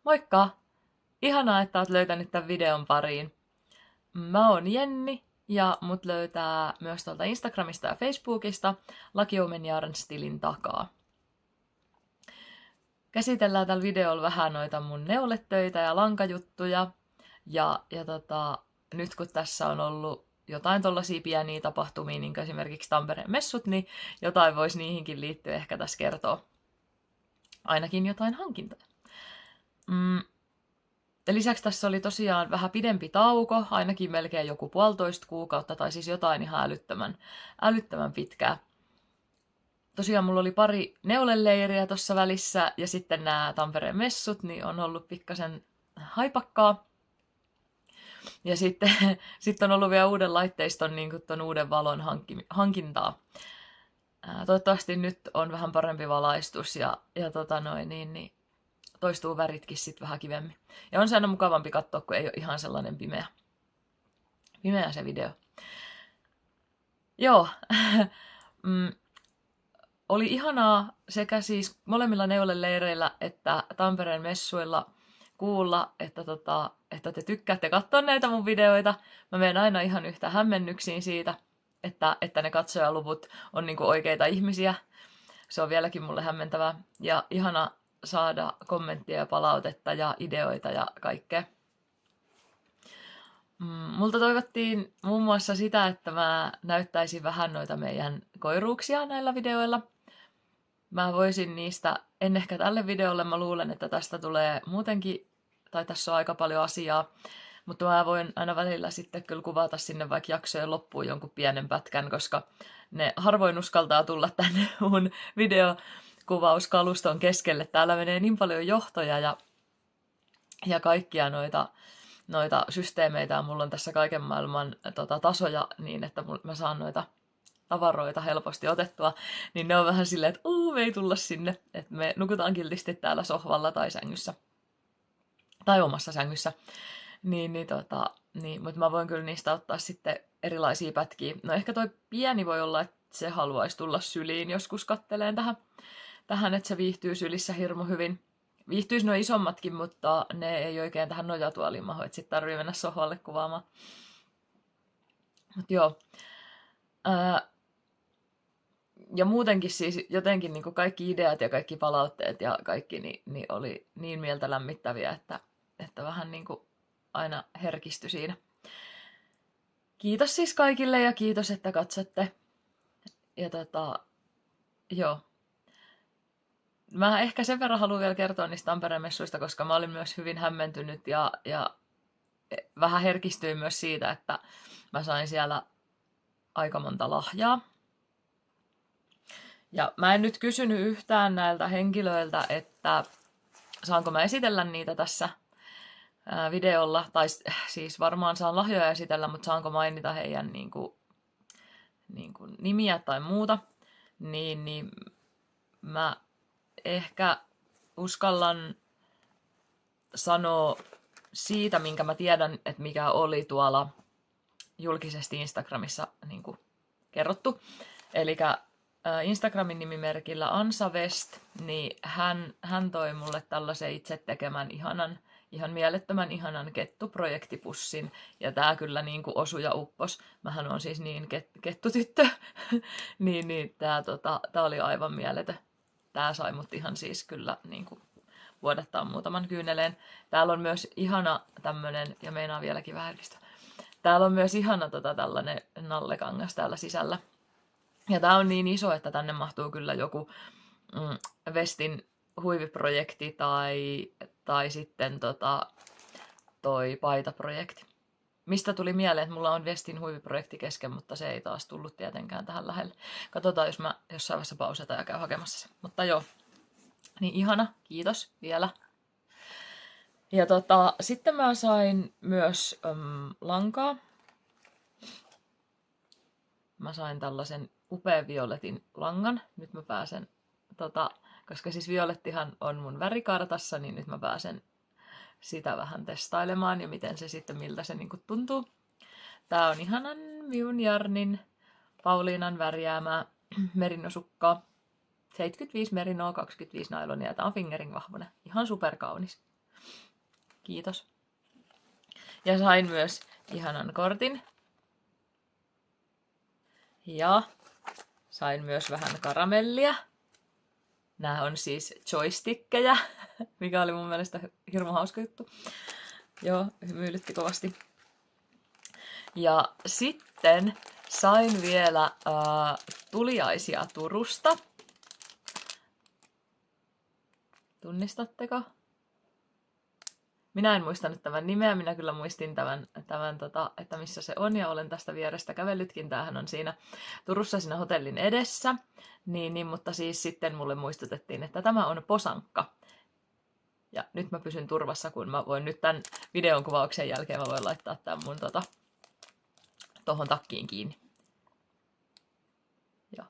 Moikka! Ihanaa, että oot löytänyt tämän videon pariin. Mä oon Jenni ja mut löytää myös tuolta Instagramista ja Facebookista Lucky Woman Yarns tilin takaa. Käsitellään tällä videolla vähän noita mun neuletöitä ja lankajuttuja. Nyt kun tässä on ollut jotain tollaisia pieniä tapahtumia, niin kuin esimerkiksi Tampereen messut, niin jotain voisi niihinkin liittyä ehkä tässä kertoa. Ainakin jotain hankintoja. Ja lisäksi tässä oli tosiaan vähän pidempi tauko, ainakin melkein joku 1,5 kuukautta, tai siis jotain ihan älyttömän pitkää. Tosiaan mulla oli pari neuleleiriä tuossa välissä, ja sitten nämä Tampereen messut, niin on ollut pikkasen haipakkaa. Ja sitten sit on ollut vielä uuden laitteiston, niin kuin ton uuden valon hankintaa. Toivottavasti nyt on vähän parempi valaistus, niin toistuu väritkin sitten vähän kivemmin. Ja on se aina mukavampi katsoa, kun ei ole ihan sellainen pimeä se video. Joo, oli ihanaa sekä siis molemmilla neuleleireillä että Tampereen messuilla kuulla, että te tykkäätte katsoa näitä mun videoita. Mä menen aina ihan yhtä hämmennyksiin siitä, että ne katsojaluvut on niinku oikeita ihmisiä. Se on vieläkin mulle hämmentävää. Ja ihana saada kommenttia ja palautetta ja ideoita ja kaikkea. Multa toivottiin muun muassa sitä, että mä näyttäisin vähän noita meidän koiruuksia näillä videoilla. Mä voisin niistä, en ehkä tälle videolle, mä luulen, että tästä tulee muutenkin, tai tässä on aika paljon asiaa, mutta mä voin aina välillä sitten kyllä kuvata sinne vaikka jaksojen loppuun jonkun pienen pätkän, koska ne harvoin uskaltaa tulla tänne mun videokuvauskaluston keskelle. Täällä menee niin paljon johtoja ja kaikkia noita systeemeitä, ja mulla on tässä kaiken maailman tasoja niin, että mä saan noita tavaroita helposti otettua, niin ne on vähän silleen, että me ei tulla sinne, että me nukutaan kiltisti täällä sohvalla tai sängyssä. Tai omassa sängyssä. Mutta mä voin kyllä niistä ottaa sitten erilaisia pätkiä. No ehkä toi pieni voi olla, että se haluaisi tulla syliin joskus katteleen tähän, että se viihtyy sylissä hirmu hyvin. Viihtyisi nuo isommatkin, mutta ne ei oikein tähän nojatuoliin mahu, että sit tarvii mennä sohvalle kuvaamaan. Mut joo. Ja muutenkin siis jotenkin niin kaikki ideat ja kaikki palautteet ja kaikki niin oli niin mieltä lämmittäviä, että vähän niin kuin aina herkistyi siinä. Kiitos siis kaikille ja kiitos, että katsotte. Ja joo. Mä ehkä sen verran haluan vielä kertoa niistä Tampereen messuista, koska mä olin myös hyvin hämmentynyt ja vähän herkistyin myös siitä, että mä sain siellä aika monta lahjaa. Ja mä en nyt kysynyt yhtään näiltä henkilöiltä, että saanko mä esitellä niitä tässä videolla, tai siis varmaan saan lahjoja esitellä, mutta saanko mainita heidän niin kuin nimiä tai muuta, niin mä ehkä uskallan sanoa siitä, minkä mä tiedän, että mikä oli tuolla julkisesti Instagramissa niin kuin kerrottu. Eli Instagramin nimimerkillä Ansa West, niin hän toi mulle tällaisen itse tekemän ihan mielettömän ihanan kettuprojektipussin. Ja tää kyllä niin kuin osui ja uppos. Mähän on siis niin kettutyttö. niin tää oli aivan mieletön. Tää sai mut ihan siis kyllä niin kuin vuodattaa muutaman kyyneleen. Täällä on myös ihana tämmönen, ja meinaa vieläkin vähän herkistyä. Täällä on myös ihana tällainen nallekangas täällä sisällä. Ja tää on niin iso, että tänne mahtuu kyllä joku Westin huiviprojekti tai sitten toi paitaprojekti. Mistä tuli mieleen, että mulla on Westin huiviprojekti kesken, mutta se ei taas tullut tietenkään tähän lähelle. Katsotaan, jos mä jossain vaiheessa pausata ja käyn hakemassa se. Mutta joo, niin ihana, kiitos vielä. Ja sitten mä sain myös lankaa. Mä sain tällaisen upean violetin langan. Nyt mä pääsen, koska siis violettihan on mun värikartassa, niin nyt mä pääsen sitä vähän testailemaan ja miltä se niinku tuntuu. Tää on ihanan Miun Jarnin Pauliinan värjäämää merinosukkaa. 75 merinoa, 25 nailonia. Tää on fingering vahvone. Ihan superkaunis. Kiitos. Ja sain myös ihanan kortin. Ja sain myös vähän karamellia. Nämä on siis joystickkejä, mikä oli mun mielestä hirmu hauska juttu. Joo, hymyilytti kovasti. Ja sitten sain vielä tuliaisia Turusta. Tunnistatteko? Minä en muistanut tämän nimeä, minä kyllä muistin tämän että missä se on, ja olen tästä vierestä kävellytkin. Tämähän on siinä Turussa siinä hotellin edessä, mutta siis sitten mulle muistutettiin, että tämä on posankka. Ja nyt mä pysyn turvassa, kun mä voin nyt tämän videon kuvauksen jälkeen mä voin laittaa tämän mun tohon takkiin kiinni. Ja.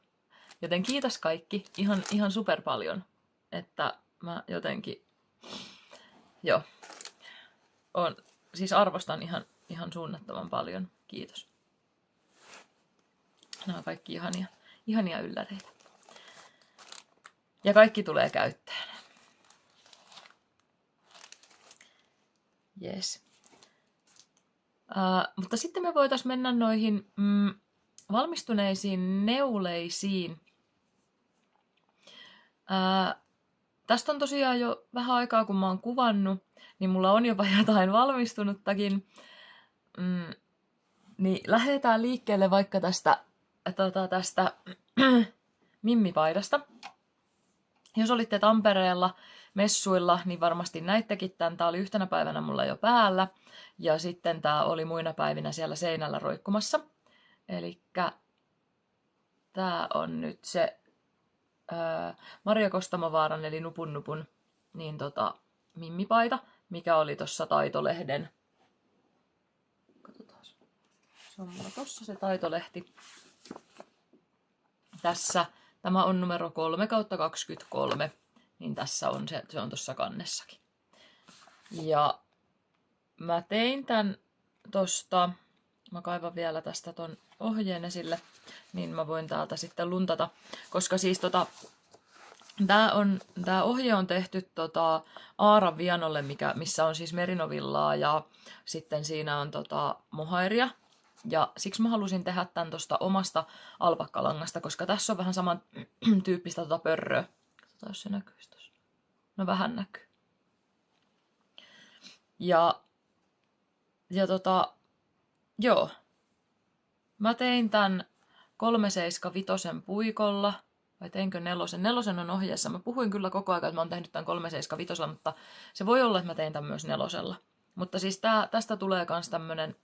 Joten kiitos kaikki ihan super paljon, että mä jotenkin, joo, siis arvostan ihan suunnattoman paljon. Kiitos. Nämä on kaikki ihania ylläreitä. Ja kaikki tulee käyttöön. Yes. Mutta sitten me voitaisiin mennä noihin valmistuneisiin neuleisiin. Tästä on tosiaan jo vähän aikaa, kun mä oon kuvannut, niin mulla on jopa jotain valmistunuttakin. Niin lähdetään liikkeelle vaikka tästä mimmipaidasta. Jos olitte Tampereella messuilla, niin varmasti näittekin tämän. Tää oli yhtenä päivänä mulla jo päällä. Ja sitten tää oli muina päivinä siellä seinällä roikkumassa. Elikkä tää on nyt se Maria Kostamovaaran eli Nupun niin mimmipaita, mikä oli tossa Taitolehden. Katsotaan. Se on mulla tossa se Taitolehti. Tässä tämä on numero 3/23, niin tässä on se on tossa kannessakin. Ja mä tein tän tosta, mä kaivan vielä tästä ton ohjeen esille, niin mä voin täältä sitten luntata, koska siis tää ohje on tehty Aaran Vianolle, missä on siis merinovillaa ja sitten siinä on mohairia. Ja siksi mä halusin tehdä tän tosta omasta alpakkalangasta, koska tässä on vähän saman tyyppistä pörröä. Katsotaan, jos se näkyy tossa. No vähän näkyy. Joo. Mä tein tän 375 puikolla. Vai teinkö 4? 4 on ohjeessa. Mä puhuin kyllä koko ajan, että mä oon tehnyt tän 375, mutta se voi olla, että mä tein tän myös 4. Mutta siis tästä tulee kans tämmönen,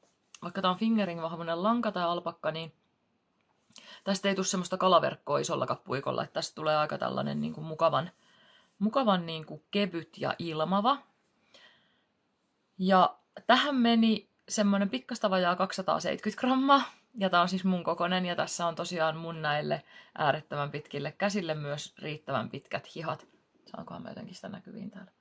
vaikka tää on fingering-vahvuinen lanka tai alpakka, niin tästä ei tule semmoista kalaverkkoa isolla puikolla, että tästä tulee aika tällainen niin kuin mukavan niin kuin kevyt ja ilmava. Ja tähän meni semmoinen pikkasta vajaa 270 grammaa. Ja tää on siis mun kokonen, ja tässä on tosiaan mun näille äärettömän pitkille käsille myös riittävän pitkät hihat. Saankohan mä jotenkin sitä näkyviin täällä.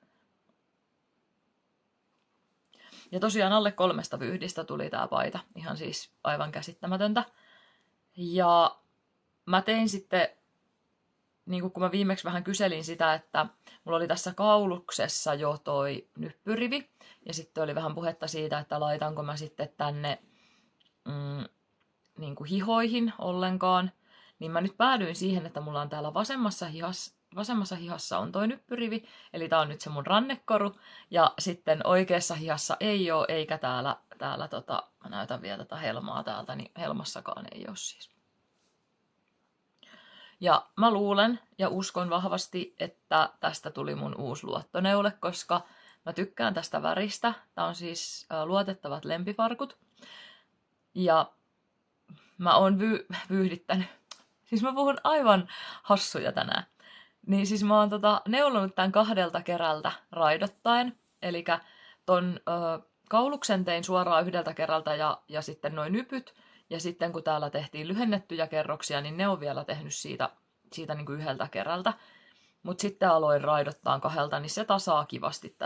Ja tosiaan alle 3 vyyhdistä tuli tää paita. Ihan siis aivan käsittämätöntä. Ja mä tein sitten, niin kun mä viimeksi vähän kyselin sitä, että mulla oli tässä kauluksessa jo toi nyppyrivi. Ja sitten oli vähän puhetta siitä, että laitanko mä sitten tänne niin kuin hihoihin ollenkaan. Niin mä nyt päädyin siihen, että mulla on täällä vasemmassa hihassa on toi nyppyrivi. Eli tää on nyt se mun rannekoru. Ja sitten oikeassa hihassa ei oo, eikä täällä mä näytän vielä tätä helmaa täältä, niin helmassakaan ei oo siis. Ja mä luulen ja uskon vahvasti, että tästä tuli mun uusi luottoneule, koska mä tykkään tästä väristä. Tää on siis luotettavat lempifarkut. Ja mä oon vyyhdittänyt. Siis mä puhun aivan hassuja tänään. Niin siis mä oon neulonut tän 2 kerältä raidottaen. Elikkä ton kauluksen tein suoraan 1 kerralta ja sitten noin nypyt. Ja sitten kun täällä tehtiin lyhennettyjä kerroksia, niin ne on vielä tehnyt siitä niin kuin 1 kerralta. Mut sitten aloin raidottaa 2, niin se tasaa kivasti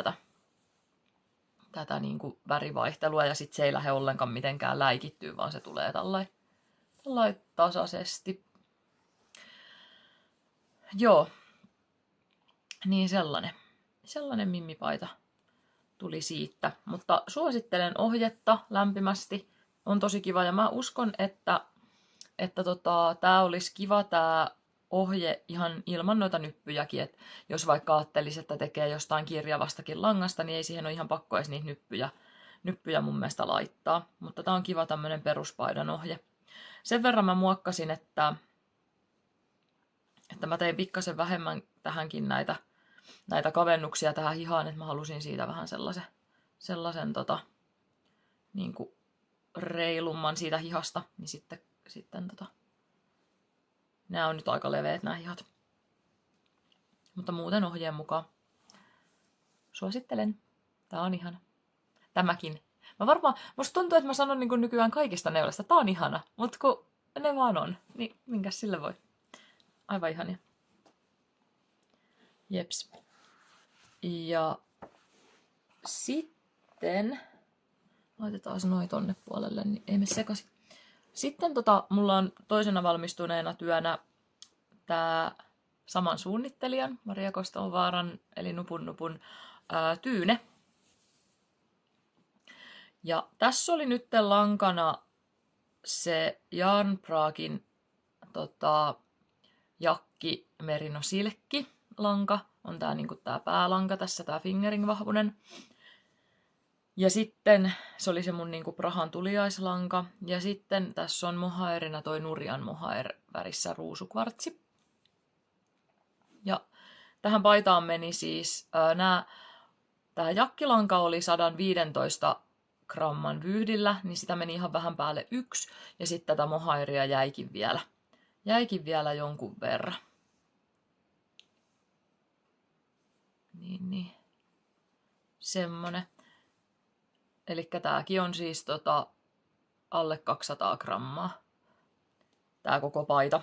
tätä niin kuin värivaihtelua. Ja sit se ei lähde ollenkaan mitenkään läikittyä, vaan se tulee tällainen tasaisesti. Joo. Niin sellainen mimmipaita. tuli siitä. Mutta suosittelen ohjetta lämpimästi. On tosi kiva ja mä uskon, että tää olisi kiva tää ohje ihan ilman noita nyppyjäkin. Et jos vaikka ajattelisi, että tekee jostain kirjavastakin langasta, niin ei siihen ole ihan pakko edes niitä nyppyjä mun mielestä laittaa. Mutta tää on kiva tämmönen peruspaidan ohje. Sen verran mä muokkasin, että mä tein pikkasen vähemmän tähänkin näitä kavennuksia tähän hihaan, että mä halusin siitä vähän sellaisen niin kuin reilumman siitä hihasta, niin sitten nämä on nyt aika leveät nämä hihat. Mutta muuten ohjeen mukaan suosittelen. Tää on ihana. Tämäkin. Musta tuntuu, että mä sanon niin kuin nykyään kaikista neulasta, tää on ihana, mutta kun ne vaan on, niin minkäs sille voi. Aivan ihania. Jeps. Ja sitten laitetaan noi tonne puolelle, niin ei mene sekaisin. Sitten mulla on toisena valmistuneena työnä tää saman suunnittelijan, Maria Kostonvaaran, eli Nupun tyyne. Ja tässä oli nyt lankana se Jarnbragin Jakki Merino Silkki lanka. On tää niinku tää päälanka tässä, tää fingering-vahvunen. Ja sitten se oli se mun niinku Prahan tuliaislanka. Ja sitten tässä on mohairina toi Nurjan mohair värissä ruusukvartsi. Ja tähän paitaan meni siis tää jakkilanka oli 115 gramman vyyhdillä, niin sitä meni ihan vähän päälle 1. Ja sitten tätä mohairia jäikin vielä jonkun verran. Niin. Semmonen. Elikkä tääkin on siis alle 200 grammaa. Tää koko paita.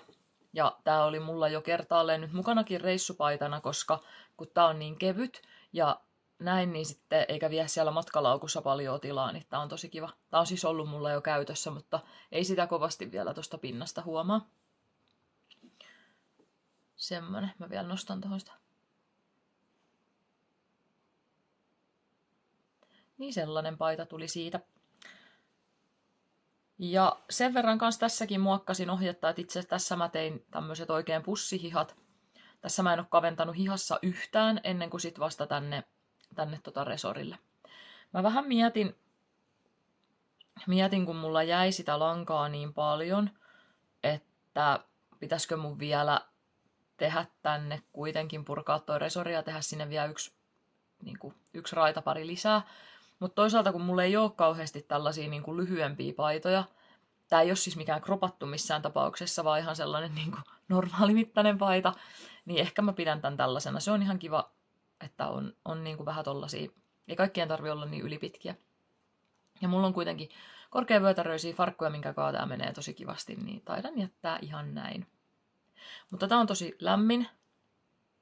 Ja tää oli mulla jo kertaalleen nyt mukanakin reissupaitana, koska kun tää on niin kevyt ja näin, niin sitten eikä vie siellä matkalaukussa paljon tilaa, niin tää on tosi kiva. Tää on siis ollut mulla jo käytössä, mutta ei sitä kovasti vielä tosta pinnasta huomaa. Semmonen. Mä vielä nostan tohon sitä. Niin sellainen paita tuli siitä. Ja sen verran kanssa tässäkin muokkasin ohjetta, että itse asiassa tässä mä tein tämmöiset oikein pussihihat. Tässä mä en ole kaventanut hihassa yhtään ennen kuin sit vasta tänne resorille. Mä vähän mietin, kun mulla jäi sitä lankaa niin paljon, että pitäisikö mun vielä tehdä tänne kuitenkin purkaa toi resori ja tehdä sinne vielä yksi raitapari lisää. Mutta toisaalta kun mulla ei ole kauheasti tällaisia lyhyempiä paitoja, tää ei ole siis mikään kropattu missään tapauksessa, vaan ihan sellainen normaalimittainen paita, niin ehkä mä pidän tän tällaisena. Se on ihan kiva, että on vähän tollasia, ei kaikkien tarvi olla niin ylipitkiä. Ja mulla on kuitenkin korkeavyötäröisiä farkkuja, minkä kaa tää menee tosi kivasti, niin taidan jättää ihan näin. Mutta tää on tosi lämmin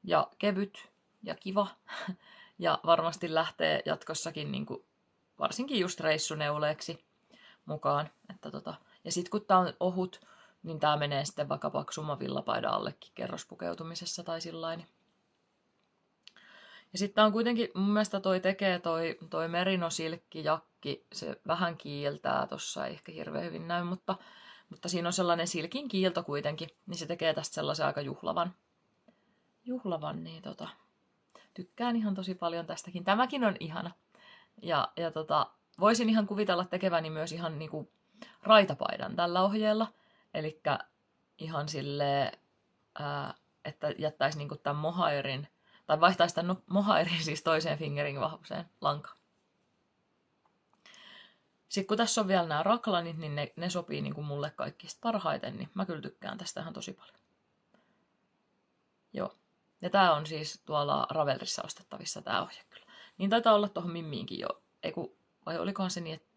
ja kevyt ja kiva. Ja varmasti lähtee jatkossakin varsinkin just reissuneuleeksi mukaan. Ja sitten kun tää on ohut, niin tää menee sitten vaikka paksumman villapaidan allekin kerrospukeutumisessa tai sillain. Ja sitten on kuitenkin, mun mielestä toi merinosilkki jakki, se vähän kiiltää, tossa ei ehkä hirveän hyvin näy, mutta siinä on sellainen silkin kiilto kuitenkin, niin se tekee tästä sellaisen aika juhlavan, niin tykkään ihan tosi paljon tästäkin. Tämäkin on ihana. Ja voisin ihan kuvitella tekeväni myös ihan raitapaidan tällä ohjeella. Elikkä ihan silleen, että jättäisi tämän mohairin, tai vaihtaisi tämän mohairin siis toiseen fingering-vahvuiseen lankaan. Sitten kun tässä on vielä nämä raklanit, niin ne sopii mulle kaikista parhaiten, niin mä kyllä tykkään tästä ihan tosi paljon. Joo. Ja tää on siis tuolla Ravelrissa ostettavissa tää ohje kyllä. Niin taitaa olla tuohon Mimmiinkin jo. Vai olikohan se niin, että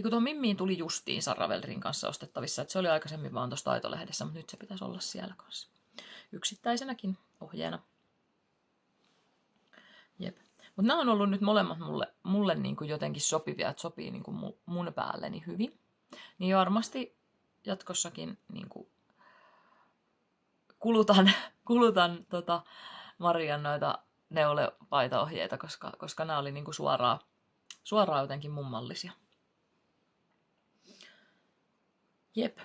tuohon Mimmiin tuli justiinsa Ravelrin kanssa ostettavissa. Että se oli aikaisemmin vaan tuossa taitolehdessä, mutta nyt se pitäisi olla siellä kanssa. Yksittäisenäkin ohjeena. Jep. Mutta nämä on ollut nyt molemmat mulle jotenkin sopivia, että sopii mun päälleni hyvin. Niin varmasti jatkossakin kulutan Marian noita neulepaitaohjeita, koska nämä oli niinku suoraan jotenkin mummallisia. Jep.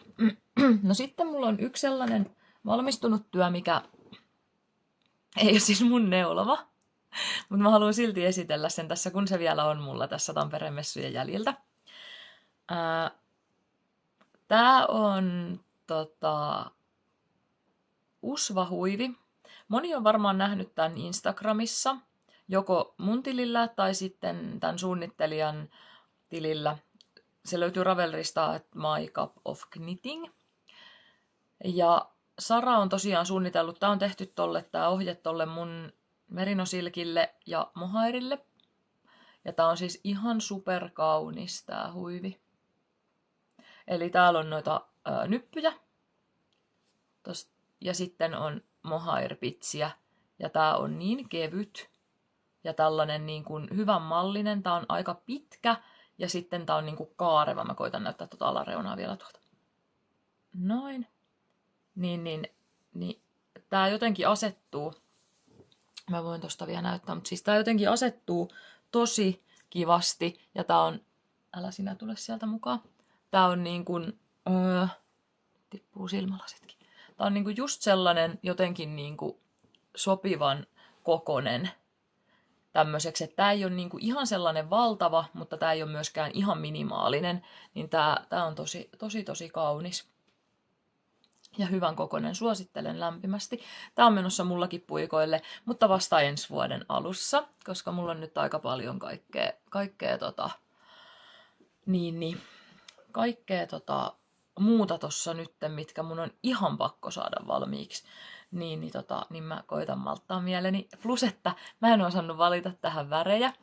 No sitten mulla on yksi sellainen valmistunut työ, mikä ei ole siis mun neuloma, mutta mä haluan silti esitellä sen tässä, kun se vielä on mulla tässä Tampereen messujen jäljiltä. Tää on usvahuivi. Moni on varmaan nähnyt tämän Instagramissa, joko mun tilillä tai sitten tämän suunnittelijan tilillä. Se löytyy Ravelrista, että My Cup of Knitting. Ja Sara on tosiaan suunnitellut, tämä on tehty tämä ohje tolle mun merinosilkille ja mohairille. Ja tää on siis ihan superkaunis tää huivi. Eli täällä on noita nyppyjä. Ja sitten on mohairpitsiä. Ja tää on niin kevyt ja tällainen niin kuin hyvän mallinen. Tää on aika pitkä ja sitten tää on niin kuin kaareva. Mä koitan näyttää tuota alareunaa vielä tuolta. Noin. Niin. Tää jotenkin asettuu. Mä voin tosta vielä näyttää, mutta siis tää jotenkin asettuu tosi kivasti. Ja tää on... Älä sinä tule sieltä mukaan. Tää on niin kuin... tippuu silmälasitkin. Tää on niin kuin just sellainen jotenkin niin kuin sopivan kokonen tämmöiseksi, että tää ei ole niin kuin ihan sellainen valtava, mutta tää ei ole myöskään ihan minimaalinen. Niin tää on tosi kaunis. Ja hyvän kokoinen, suosittelen lämpimästi. Tää on menossa mullakin puikoille, mutta vasta ensi vuoden alussa, koska mulla on nyt aika paljon kaikkea muuta tossa nyt, mitkä mun on ihan pakko saada valmiiksi. Niin mä koitan malttaa mieleni. Plus, että mä en osannut valita tähän värejä.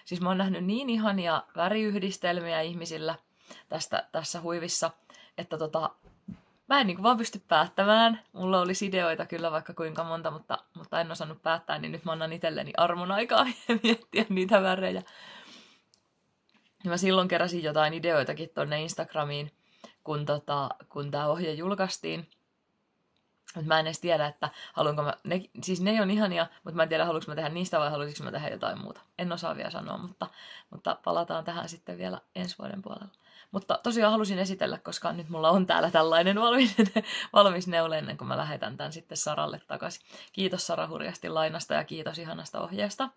Siis mä oon nähnyt niin ihania väriyhdistelmiä ihmisillä tässä huivissa, että mä en niin vaan pysty päättämään. Mulla olisi ideoita kyllä vaikka kuinka monta, mutta en osannut päättää, niin nyt mä annan itselleni armon aikaa miettiä niitä värejä. Ja mä silloin keräsin jotain ideoitakin tonne Instagramiin, kun tää ohje julkaistiin. Mutta mä en edes tiedä, että haluanko mä... Ne on ihania, mutta mä en tiedä, haluanko mä tehdä niistä vai haluaisinko mä tehdä jotain muuta. En osaa vielä sanoa, mutta palataan tähän sitten vielä ensi vuoden puolella. Mutta tosiaan halusin esitellä, koska nyt mulla on täällä tällainen valmis neule ennen kuin mä lähetän tämän sitten Saralle takaisin. Kiitos Sara hurjasti lainasta ja kiitos ihanasta ohjeesta.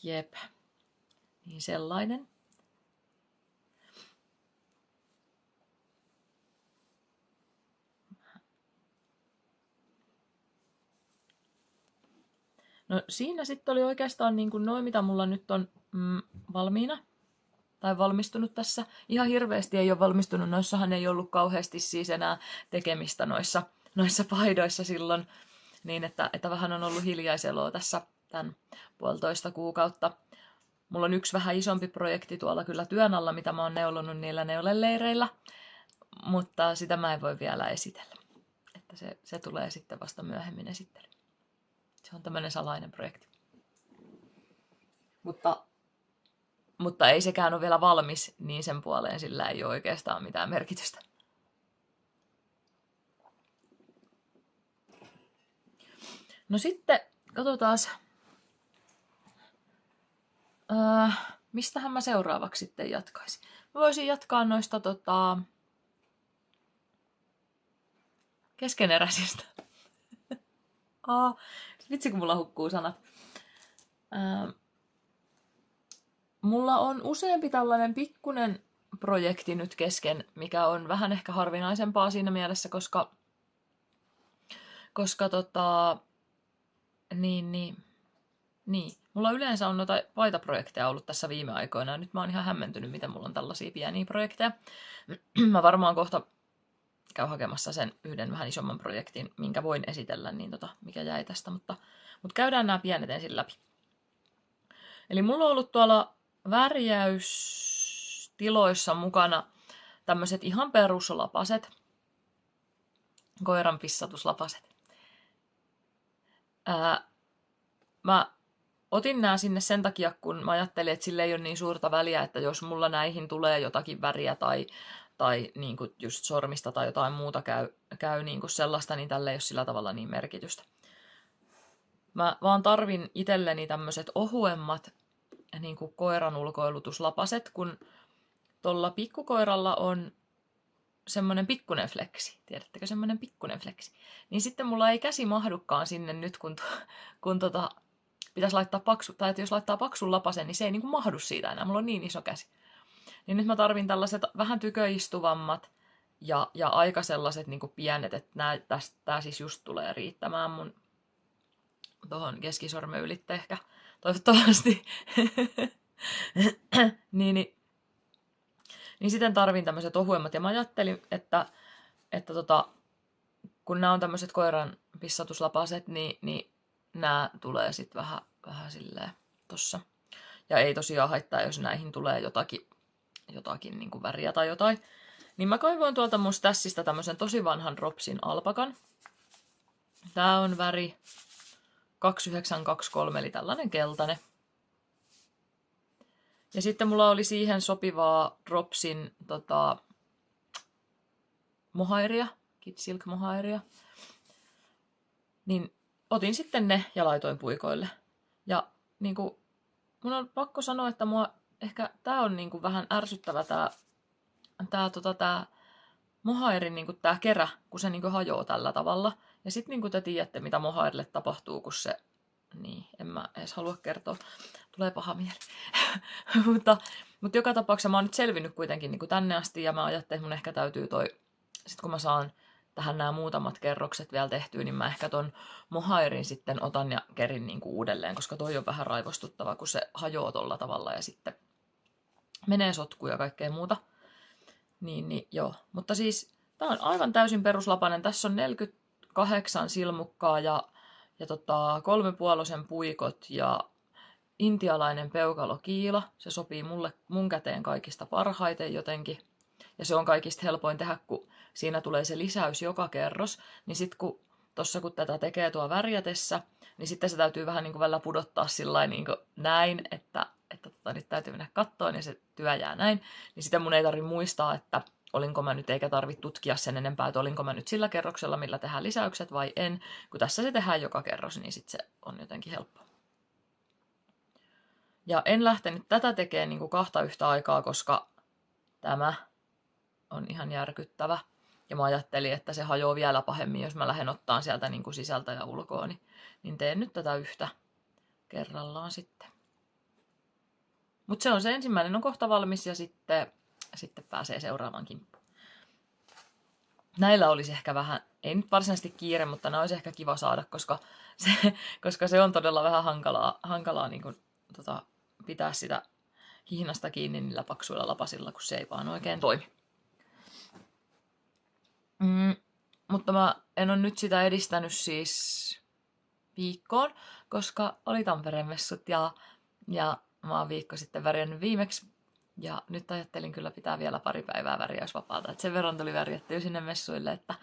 Jep. Niin sellainen. No siinä sitten oli oikeastaan niin kuin noin, mitä mulla nyt on valmiina. Tai valmistunut tässä. Ihan hirveästi ei ole valmistunut. Noissahan ei ollut kauheasti siis enää tekemistä noissa paidoissa silloin. Niin, että vähän on ollut hiljaiseloa tässä tämän 1,5 kuukautta. Mulla on yksi vähän isompi projekti tuolla kyllä työn alla, mitä mä oon neulonut niillä neuleleireillä. Mutta sitä mä en voi vielä esitellä. Että se tulee sitten vasta myöhemmin esittely. Se on tämmöinen salainen projekti. Mutta ei sekään ole vielä valmis, niin sen puoleen sillä ei ole oikeastaan mitään merkitystä. No sitten, katsotaan. Mistähän mä seuraavaksi sitten jatkaisin? Mä voisin jatkaa noista keskeneräisistä. Vitsi kun mulla hukkuu sanat. Mulla on useampi tällainen pikkunen projekti nyt kesken, mikä on vähän ehkä harvinaisempaa siinä mielessä, koska mulla yleensä on noita paitaprojekteja ollut tässä viime aikoina, ja nyt mä oon ihan hämmentynyt, miten mulla on tällaisia pieniä projekteja. Mä varmaan kohta käyn hakemassa sen yhden vähän isomman projektin, minkä voin esitellä, niin mikä jäi tästä, mutta käydään nämä pienet ensin läpi. Eli mulla on ollut tuolla värjäystiloissa mukana tämmöiset ihan peruslapaset, koiran pissatuslapaset. Mä otin nämä sinne sen takia, kun mä ajattelin, että sille ei ole niin suurta väliä, että jos mulla näihin tulee jotakin väriä tai niin kuin just sormista tai jotain muuta käy niin kuin sellaista, niin tällä ei ole sillä tavalla niin merkitystä. Mä vaan tarvin itselleni tämmöiset ohuemmat niin kuin koiran ulkoilutuslapaset, kun tuolla pikkukoiralla on semmoinen pikkunen fleksi. Tiedättekö, semmoinen pikkunen fleksi? Niin sitten mulla ei käsi mahdukaan sinne nyt, kun pitäisi laittaa paksu, tai että jos laittaa paksun lapasen, niin se ei niin kuin mahdu siitä enää. Mulla on niin iso käsi. Niin nyt mä tarvin tällaiset vähän tyköistuvammat ja aika sellaiset niin kuin pienet, että tää siis just tulee riittämään mun tuohon keskisormen ylitte ehkä. Toivottavasti. niin sitten tarvin tämmöiset ohuemmat. Ja mä ajattelin, että kun nämä on tämmöiset koiran pissatuslapaset, niin nämä tulee sitten vähän silleen tossa. Ja ei tosiaan haittaa, jos näihin tulee jotakin niin kuin väriä tai jotain. Niin mä kaivoin tuolta mun stassista tämmöisen tosi vanhan Dropsin alpakan. Tää on väri 2923, eli tällainen keltainen. Ja sitten mulla oli siihen sopivaa Dropsin mohairia, Kid Silk mohairia. Niin otin sitten ne ja laitoin puikoille. Ja niinku, mun on pakko sanoa, että tää on niinku vähän ärsyttävä tää mohairin niinku tää kerä, kun se niinku hajoaa tällä tavalla. Ja sit niinku te tiedätte, mitä mohairille tapahtuu, kun se... Niin, en mä edes halua kertoa. Tulee paha mieli. mutta joka tapauksessa mä oon nyt selvinnyt kuitenkin niinku tänne asti, ja mä ajattelin, että mun ehkä täytyy sit kun mä saan tähän nämä muutamat kerrokset vielä tehtyä, niin mä ehkä ton mohairin sitten otan ja kerin niinku uudelleen, koska toi on vähän raivostuttava, kun se hajoaa tolla tavalla ja sitten menee sotkuun ja kaikkea muuta. Niin joo. Mutta siis tää on aivan täysin peruslapainen. Tässä on 48 silmukkaa ja 3,5 puikot ja intialainen peukalokiila. Se sopii mun käteen kaikista parhaiten jotenkin. Ja se on kaikista helpoin tehdä, kun siinä tulee se lisäys joka kerros. Niin sit kun tätä tekee tuo värjätessä, niin sitten se täytyy vähän niin kuin välillä pudottaa sillain niin kuin näin, että nyt täytyy mennä kattoon ja se työ jää näin. Niin sitten mun ei tarvitse muistaa, että olinko mä nyt, eikä tarvitse tutkia sen enempää, että olinko mä nyt sillä kerroksella, millä tehdään lisäykset vai en. Kun tässä se tehdään joka kerros, niin sitten se on jotenkin helppo. Ja en lähtenyt tätä tekemään niin kuin kahta yhtä aikaa, koska tämä on ihan järkyttävä. Ja mä ajattelin, että se hajoaa vielä pahemmin, jos mä lähden ottaan sieltä niin kuin sisältä ja ulkoa. Niin teen nyt tätä yhtä kerrallaan sitten. Mutta se on se ensimmäinen on kohta valmis ja sitten pääsee seuraavaan kimppuun. Näillä olisi ehkä vähän, ei nyt varsinaisesti kiire, mutta nämä olisi ehkä kiva saada, koska se on todella vähän hankalaa niin kuin, pitää sitä hihnasta kiinni niillä paksuilla lapasilla, kun se ei vaan oikein toimi. Mutta mä en ole nyt sitä edistänyt siis viikkoon, koska oli Tampereen messut ja mä oon viikko sitten värjännyt viimeksi. Ja nyt ajattelin kyllä pitää vielä pari päivää värjäysvapaata. Sen verran tuli värjättyä sinne messuille, että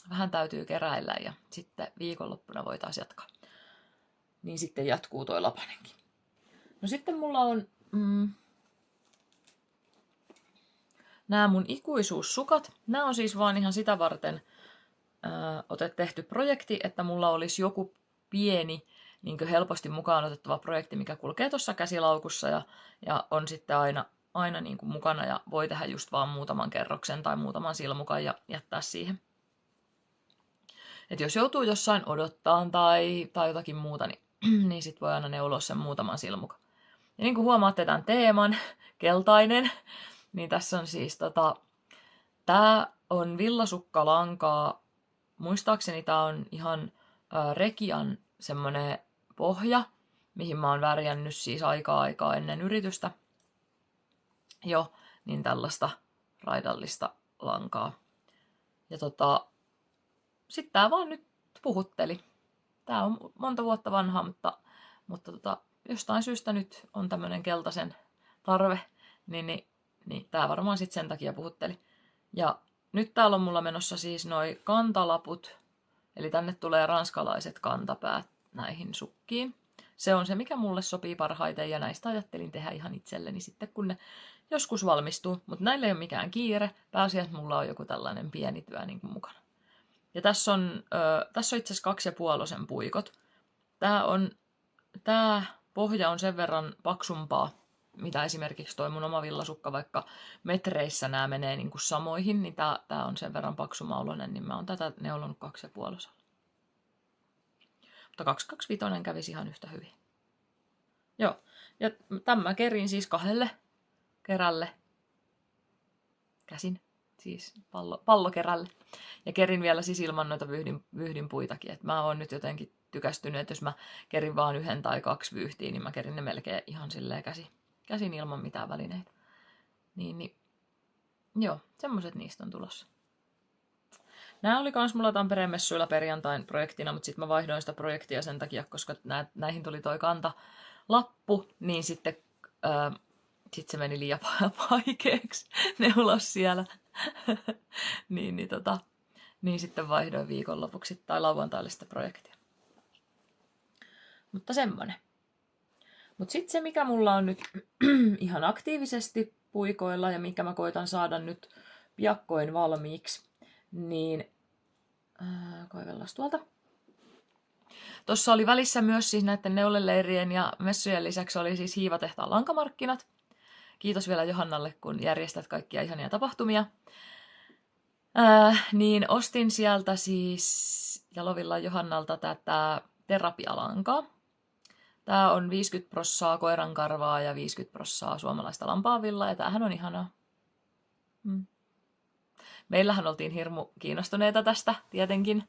vähän täytyy keräillä ja sitten viikonloppuna voitaisiin jatkaa. Niin sitten jatkuu toi lapanenkin. No sitten mulla on nämä mun ikuisuussukat. Nämä on siis vaan ihan sitä varten tehty projekti, että mulla olisi joku pieni, niin helposti mukaan otettava projekti, mikä kulkee tuossa käsilaukussa ja on sitten aina niin kuin mukana ja voi tehdä just vaan muutaman kerroksen tai muutaman silmukan ja jättää siihen. Et jos joutuu jossain odottaa tai jotakin muuta, niin sit voi aina neuloa sen muutaman silmukan. Ja niin kuin huomaatte tämän teeman, keltainen, niin tässä on siis tää on villasukkalankaa. Muistaakseni tää on ihan Rekian semmonen pohja, mihin mä oon värjännyt siis aikaa ennen yritystä. Jo, niin tällaista raidallista lankaa. Ja sit tää vaan nyt puhutteli. Tää on monta vuotta vanha, mutta jostain syystä nyt on tämmönen keltaisen tarve, niin tää varmaan sit sen takia puhutteli. Ja nyt täällä on mulla menossa siis noi kantalaput, eli tänne tulee ranskalaiset kantapäät näihin sukkiin. Se on se, mikä mulle sopii parhaiten ja näistä ajattelin tehdä ihan itselleni sitten, kun ne joskus valmistuu. Mutta näillä ei ole mikään kiire. Pääasiassa mulla on joku tällainen pieni työ niin kuin mukana. Ja tässä on itse asiassa 2,5 puikot. Tää pohja on sen verran paksumpaa, mitä esimerkiksi toi mun oma villasukka, vaikka metreissä nämä menee niin kuin samoihin, niin tää on sen verran paksumauloinen, niin mä oon tätä neulonut 2,5. Mutta 225 kävisi ihan yhtä hyvin. Joo, ja tämä kerin siis 2 kerälle. Käsin, siis pallokerälle. Ja kerin vielä siis ilman noita vyyhdin puitakin. Et mä oon nyt jotenkin tykästynyt, että jos mä kerin vaan 1 tai 2 vyyhtiä, niin mä kerin ne melkein ihan silleen käsin ilman mitään välineitä. Niin, joo, semmoset niistä on tulossa. Nämä oli kans mulla Tampereen messuilla perjantain projektina, mutta sitten mä vaihdoin sitä projektia sen takia, koska näihin tuli toi kantalappu, niin sitten se meni liian vaikeaksi neulos siellä. niin sitten vaihdoin viikonlopuksi tai lauantaille sitä projektia. Mutta semmonen. Mutta sitten se, mikä mulla on nyt ihan aktiivisesti puikoilla ja mikä mä koitan saada nyt piakkoin valmiiksi, niin koivellaan tuolta. Tuossa oli välissä myös siis näiden neuleleirien ja messujen lisäksi oli siis Hiivatehtaan lankamarkkinat. Kiitos vielä Johannalle, kun järjestät kaikkia ihania tapahtumia. Niin ostin sieltä siis Jalovillan Johannalta tätä terapialankaa. Tää on 50% koirankarvaa ja 50% suomalaista lampaavillaa, ja tämähän on ihanaa. Meillähän oltiin hirmu kiinnostuneita tästä tietenkin.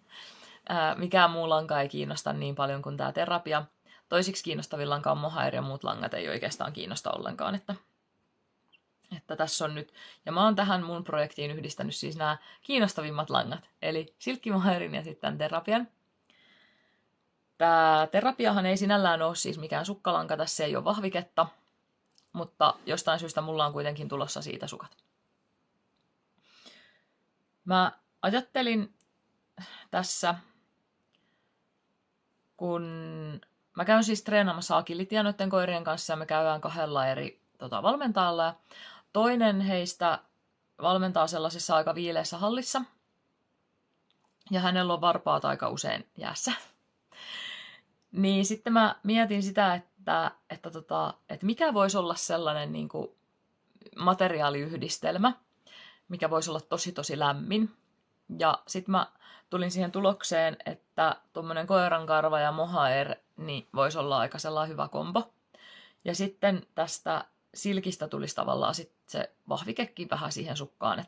Mikään muu lanka ei kiinnosta niin paljon kuin tämä terapia. Toisiksi kiinnostavin lanka on mohair ja muut langat ei oikeastaan kiinnosta ollenkaan. Että tässä on nyt, ja mä oon tähän mun projektiin yhdistänyt siis nämä kiinnostavimmat langat, eli silkkimohairin ja sitten terapian. Tämä terapiahan ei sinällään ole siis mikään sukkalanka, tässä ei ole vahviketta, mutta jostain syystä mulla on kuitenkin tulossa siitä sukat. Mä ajattelin tässä, kun mä käyn siis treenaamassa agilitia noiden koirien kanssa ja me käydään 2 eri valmentajalla. Ja toinen heistä valmentaa sellaisessa aika viileässä hallissa ja hänellä on varpaat aika usein jäässä. Niin sitten mä mietin sitä, että mikä voisi olla sellainen niin kuin materiaaliyhdistelmä, mikä voisi olla tosi lämmin. Ja sitten mä tulin siihen tulokseen, että tuommoinen koirankarva ja mohair niin voisi olla aika sellainen hyvä kombo. Ja sitten tästä silkistä tulisi tavallaan sit se vahvikekin vähän siihen sukkaan,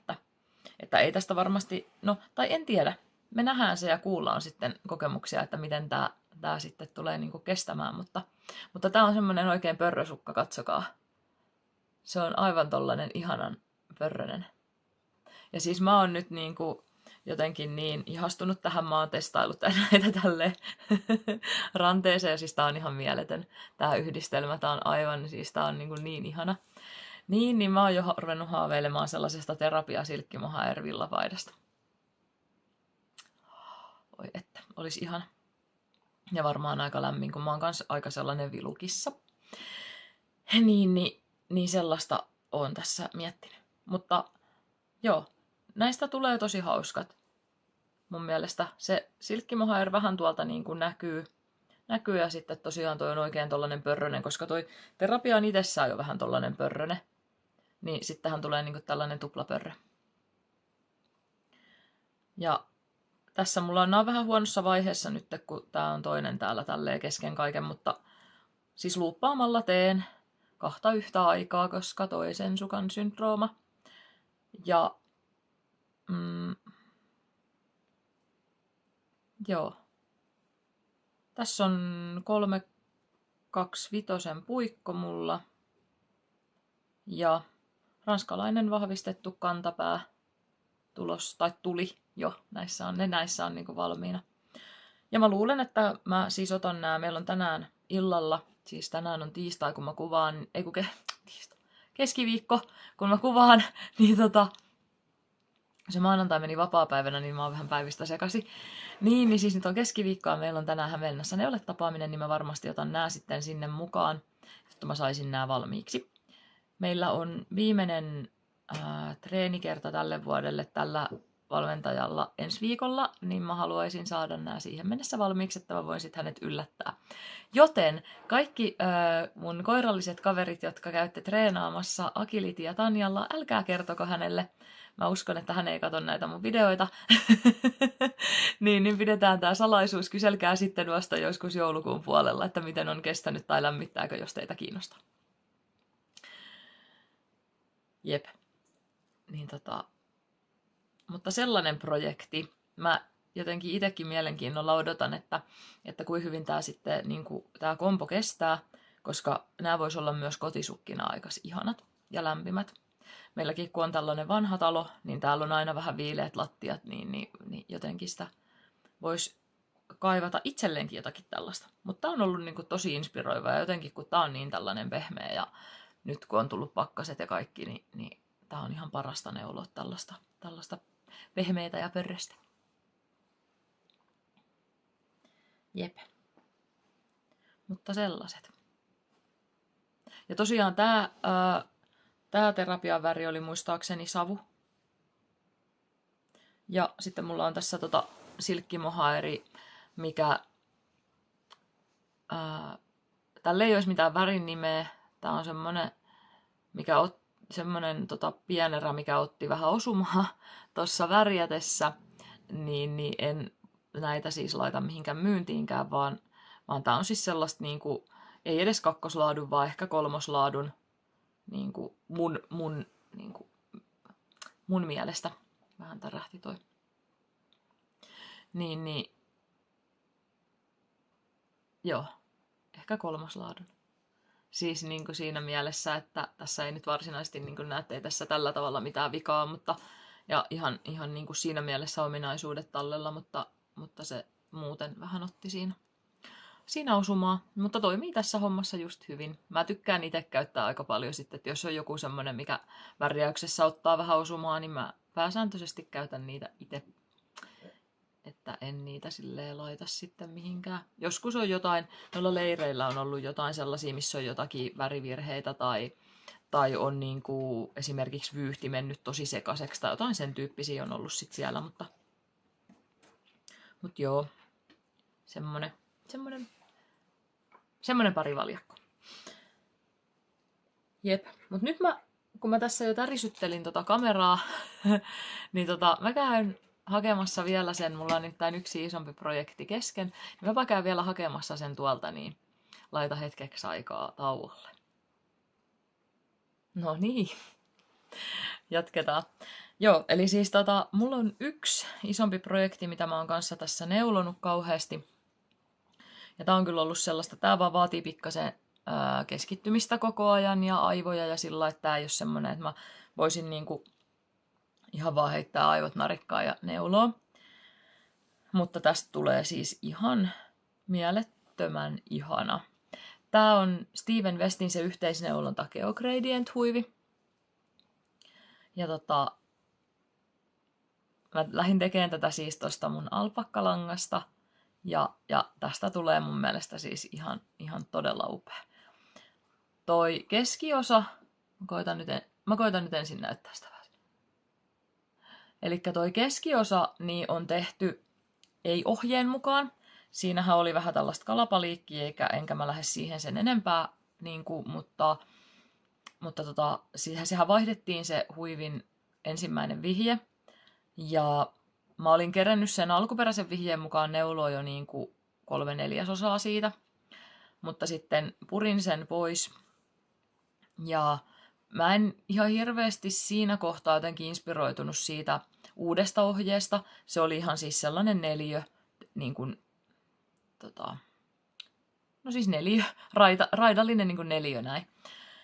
että ei tästä varmasti, no tai en tiedä, me nähdään se ja kuullaan sitten kokemuksia, että miten tämä sitten tulee niinku kestämään, mutta tämä on semmoinen oikein pörrösukka, katsokaa. Se on aivan tollainen ihanan pörrönen. Ja siis mä oon nyt niinku jotenkin niin ihastunut tähän, mä oon testaillut näitä tälleen ranteeseen, ja siis tää on ihan mieletön. Tää yhdistelmä, tää on aivan, siis tää on niin ihana. Niin mä oon jo ruvennut haaveilemaan sellaisesta terapia-silkkimohair villapaidasta. Oi että, olisi ihana. Ja varmaan aika lämmin, kun mä oon kans aika sellainen vilukissa. Niin sellaista oon tässä miettinyt. Mutta joo, näistä tulee tosi hauskat. Mun mielestä se silkkimohair vähän tuolta niin kuin näkyy ja sitten tosiaan toi on oikein tollanen pörrönen, koska toi terapia on itsessään jo vähän tollanen pörröne. Niin sittenhän tulee niin kuin tällainen tuplapörrö. Ja tässä mulla on vähän huonossa vaiheessa nyt, kun tää on toinen täällä tälleen kesken kaiken, mutta siis luuppaamalla teen 2 yhtä aikaa, koska toisen sukan syndrooma. Ja joo. Tässä on 325 puikko mulla. Ja ranskalainen vahvistettu kantapää tulos, tai tuli jo. Näissä on niinku valmiina. Ja mä luulen, että mä siis otan nää. Meillä on tänään illalla, siis tänään on tiistai, kun mä kuvaan, keskiviikko, kun mä kuvaan, niin se maanantai meni vapaapäivänä, niin mä oon vähän päivistä sekaisin. Niin siis nyt on keskiviikkoa, meillä on tänään Hämeenlinnassa neuletapaaminen, niin mä varmasti otan nää sitten sinne mukaan, jotta mä saisin nää valmiiksi. Meillä on viimeinen treenikerta tälle vuodelle tällä valmentajalla ensi viikolla, niin mä haluaisin saada nämä siihen mennessä valmiiksi, että mä voin sitten hänet yllättää. Joten kaikki mun koiralliset kaverit, jotka käytte treenaamassa Agility ja Tanjalla, älkää kertoko hänelle. Mä uskon, että hän ei katso näitä mun videoita. niin pidetään tää salaisuus. Kyselkää sitten vasta joskus joulukuun puolella, että miten on kestänyt tai lämmittääkö, jos teitä kiinnostaa. Jep. Niin mutta sellainen projekti. Mä jotenkin itsekin mielenkiinnolla odotan, että kuinka hyvin tää sitten tää kompo kestää, koska nämä vois olla myös kotisukkina aika ihanat ja lämpimät. Meilläkin kun on tällainen vanha talo, niin täällä on aina vähän viileät lattiat, niin jotenkin sitä voisi kaivata itselleenkin jotakin tällaista. Mutta tää on ollut tosi inspiroiva ja jotenkin kun tää on niin tällainen pehmeä ja nyt kun on tullut pakkaset ja kaikki, niin tää on ihan parasta neuloa tällaista pehmeitä ja pörröstä. Jep. Mutta sellaiset. Ja tosiaan tää terapian väri oli muistaakseni savu. Ja sitten mulla on tässä silkkimohaeri, mikä tällä ei olisi mitään värin nimeä. Tää on semmonen, semmonen pienerä, mikä otti vähän osumaa tuossa värjätessä, niin en näitä siis laita mihinkään myyntiinkään, vaan tää on siis sellaista ei edes kakkoslaadun, vaan ehkä kolmoslaadun mun mielestä. Vähän tärähti toi. Joo, ehkä kolmoslaadun. Siis siinä mielessä, että tässä ei nyt varsinaisesti näette, ei tässä tällä tavalla mitään vikaa, ja ihan siinä mielessä ominaisuudet tallella, mutta se muuten vähän otti siinä osumaa, mutta toimii tässä hommassa just hyvin. Mä tykkään itse käyttää aika paljon sitten, että jos on joku semmonen, mikä värjäyksessä ottaa vähän osumaa, niin mä pääsääntöisesti käytän niitä itse, että en niitä silleen laita sitten mihinkään. Joskus on jotain, noilla leireillä on ollut jotain sellaisia, missä on jotakin värivirheitä tai on esimerkiksi vyyhti mennyt tosi sekaiseksi tai jotain sen tyyppisiä on ollut sit siellä, mutta joo, semmonen parivaljakko. Jep, mut nyt kun mä tässä jo tärisyttelin kameraa, niin mä käyn hakemassa vielä sen, mulla on nyt yksi isompi projekti kesken, niin mä käyn vielä hakemassa sen tuolta, niin laita hetkeksi aikaa tauolle. No niin, jatketaan. Joo, eli siis mulla on yksi isompi projekti, mitä mä oon kanssa tässä neulonut kauheasti. Ja tää on kyllä ollut sellaista, tää vaan vaatii pikkasen keskittymistä koko ajan ja aivoja ja sillä, että tää ei ole semmonen, että mä voisin ihan vaan heittää aivot narikkaan ja neuloa. Mutta tästä tulee siis ihan mielettömän ihana. Tää on Steven Westin se yhteisneulonta Geogradient huivi. Ja mä lähdin tekemään tätä siis tosta mun alpakkalangasta. Ja tästä tulee mun mielestä siis ihan todella upea. Toi keskiosa, mä koitan nyt ensin näyttää sitä vähän. Elikkä toi keskiosa niin on tehty ei ohjeen mukaan. Siinähän oli vähän tällaista kalapaliikkiä, enkä mä lähde siihen sen enempää, mutta sehän vaihdettiin se huivin ensimmäinen vihje. Ja mä olin kerännyt sen alkuperäisen vihjeen mukaan neuloa jo 3/4 siitä, mutta sitten purin sen pois. Ja mä en ihan hirveästi siinä kohtaa jotenkin inspiroitunut siitä uudesta ohjeesta. Se oli ihan siis sellainen neliö, neliö, raidallinen neliö näin.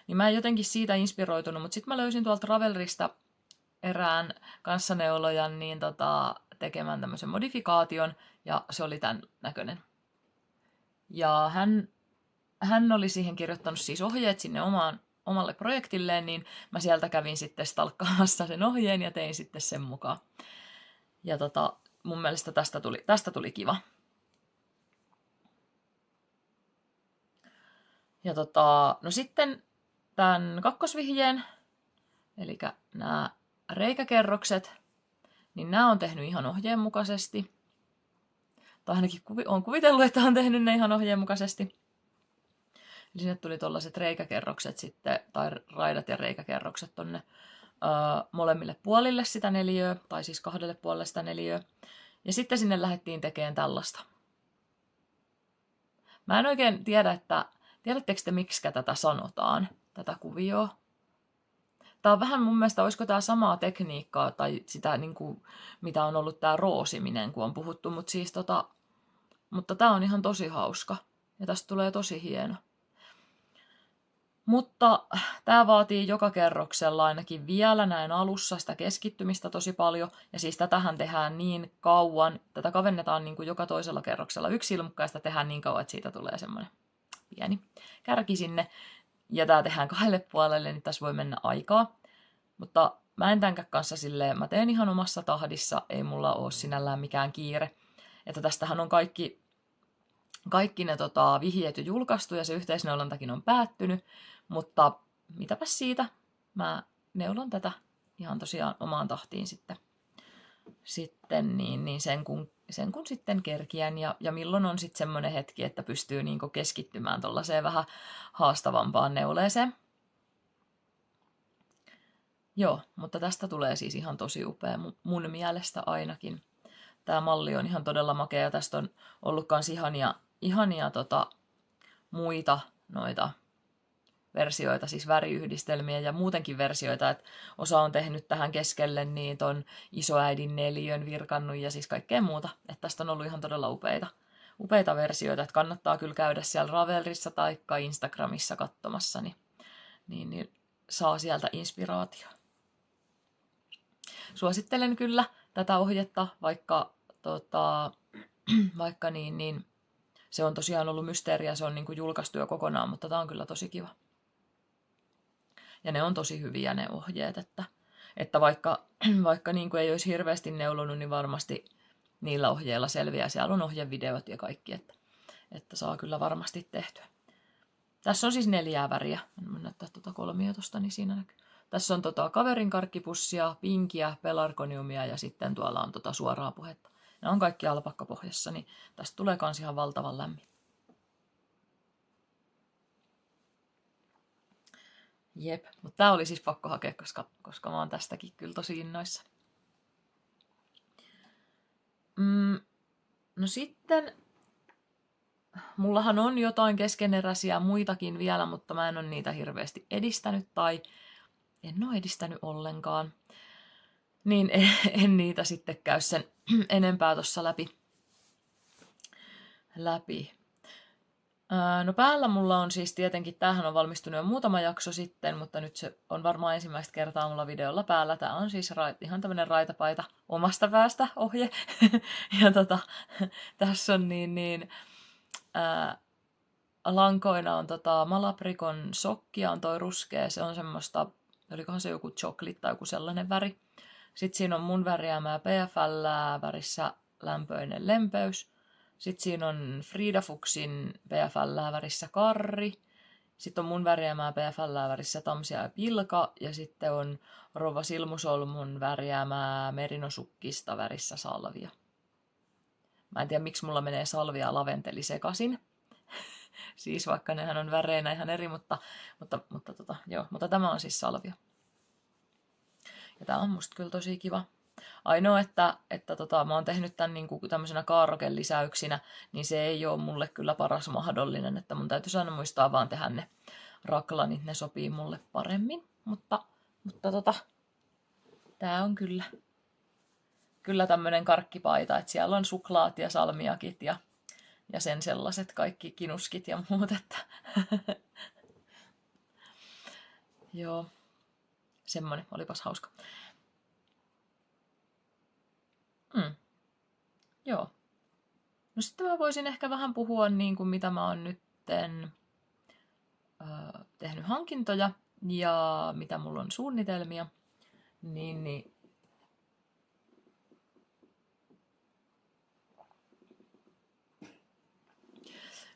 Niin mä en jotenkin siitä inspiroitunut, mutta sitten mä löysin tuolta Ravelrista erään kanssaneulojan tekemään tämmöisen modifikaation, ja se oli tämän näköinen. Ja hän oli siihen kirjoittanut siis ohjeet sinne omalle projektilleen, niin mä sieltä kävin sitten stalkkaamassa sen ohjeen ja tein sitten sen mukaan. Ja mun mielestä tästä tuli kiva. Ja no sitten tämän kakkosvihjeen, eli nämä reikäkerrokset, niin nämä on tehnyt ihan ohjeenmukaisesti. Tai ainakin olen kuvitellut, että on tehnyt ne ihan ohjeenmukaisesti. Eli sinne tuli tuollaiset reikäkerrokset sitten, tai raidat ja reikäkerrokset tonne molemmille puolille sitä neliöä, tai siis 2 puolelle sitä neliöä. Ja sitten sinne lähdettiin tekemään tällaista. Mä en oikein tiedä, että tiedättekö te, miksi tätä sanotaan, tätä kuvioa? Tämä on vähän mun mielestä, olisiko tämä samaa tekniikkaa, tai sitä, niin kuin, mitä on ollut tämä roosiminen, kun on puhuttu, mutta tämä on ihan tosi hauska. Ja tästä tulee tosi hieno. Mutta tämä vaatii joka kerroksella ainakin vielä näin alussa sitä keskittymistä tosi paljon. Ja siis tätähän tehdään niin kauan, tätä kavennetaan niin kuin joka toisella kerroksella. Yksi silmukka ja sitä tehdään niin kauan, että siitä tulee semmoinen pieni kärki sinne. Ja tämä tehdään 2 puolelle, niin tässä voi mennä aikaa. Mutta mä en tämänkään kanssa silleen, mä teen ihan omassa tahdissa, ei mulla ole sinällään mikään kiire. Että tästähän on kaikki ne vihjeet jo julkaistu ja se yhteisneulontakin on päättynyt, mutta mitäpäs siitä, mä neulon tätä ihan tosiaan omaan tahtiin sitten niin sen kun sitten kerkiän ja milloin on sitten semmoinen hetki, että pystyy niinku keskittymään tuollaiseen vähän haastavampaan neuleeseen. Joo, mutta tästä tulee siis ihan tosi upea mun mielestä ainakin. Tämä malli on ihan todella makea ja tästä on ollut kans ihania muita noita versioita, siis väriyhdistelmiä ja muutenkin versioita, että osa on tehnyt tähän keskelle niin ton isoäidin neliön virkannut ja siis kaikkea muuta. Että tästä on ollut ihan todella upeita versioita, että kannattaa kyllä käydä siellä Ravelrissa tai Instagramissa katsomassa, niin saa sieltä inspiraatioa. Suosittelen kyllä tätä ohjetta, vaikka niin se on tosiaan ollut mysteeriä, se on niin kuin julkaistu jo kokonaan, mutta tämä on kyllä tosi kiva. Ja ne on tosi hyviä ne ohjeet, että vaikka niin kuin ei olisi hirveästi neulonut, niin varmasti niillä ohjeilla selviää. Siellä on ohjevideot ja kaikki, että saa kyllä varmasti tehtyä. Tässä on siis 4 väriä. En näyttää kolmia tuosta, niin siinä näkyy. Tässä on kaverin karkkipussia, pinkiä, pelargoniumia ja sitten tuolla on suoraa puhetta. Nämä on kaikki alpakkapohjassa, niin tästä tulee kans ihan valtavan lämmin. Jep, mutta tää oli siis pakko hakea, koska mä oon tästäkin kyllä tosi innoissa. No sitten, mullahan on jotain keskeneräisiä muitakin vielä, mutta mä en ole niitä hirveästi edistänyt tai en ole edistänyt ollenkaan. Niin en niitä sitten käy sen enempää tuossa läpi. No päällä mulla on siis tietenkin, tämähän on valmistunut jo muutama jakso sitten, mutta nyt se on varmaan ensimmäistä kertaa mulla videolla päällä. Tää on siis ihan tämmönen raitapaita omasta päästä ohje. Ja tässä on lankoina on Malabrikon sokkia, on toi ruskea, se on semmoista, olikohan se joku chocolate tai joku sellainen väri. Sitten siinä on mun värjäämää PFL värissä lämpöinen lempeys. Sitten siinä on Frida Fuchsin PFL värissä karri. Sitten on mun värjäämää PFL värissä tamsia ja pilka. Ja sitten on Rova Silmusolmun värjäämää merinosukkista värissä salvia. Mä en tiedä, miksi mulla menee salvia ja laventeli sekasin. Siis vaikka nehän on väreinä ihan eri, mutta tämä on siis salvia. Ja tää on musta kyllä tosi kiva. Ainoa, että mä oon tehnyt tämän niinku tämmöisenä kaarokelisäyksinä, niin se ei ole mulle kyllä paras mahdollinen, että mun täytyisi aina muistaa vaan tehdä ne raklanit, ne sopii mulle paremmin, mutta tää on kyllä tämmönen karkkipaita, että siellä on suklaat ja salmiakit ja sen sellaiset kaikki kinuskit ja muut, että joo, semmonen, olipas hauska. Joo. No sitten mä voisin ehkä vähän puhua niin kuin mitä mä oon nyt tehnyt hankintoja ja mitä mulla on suunnitelmia. Niin.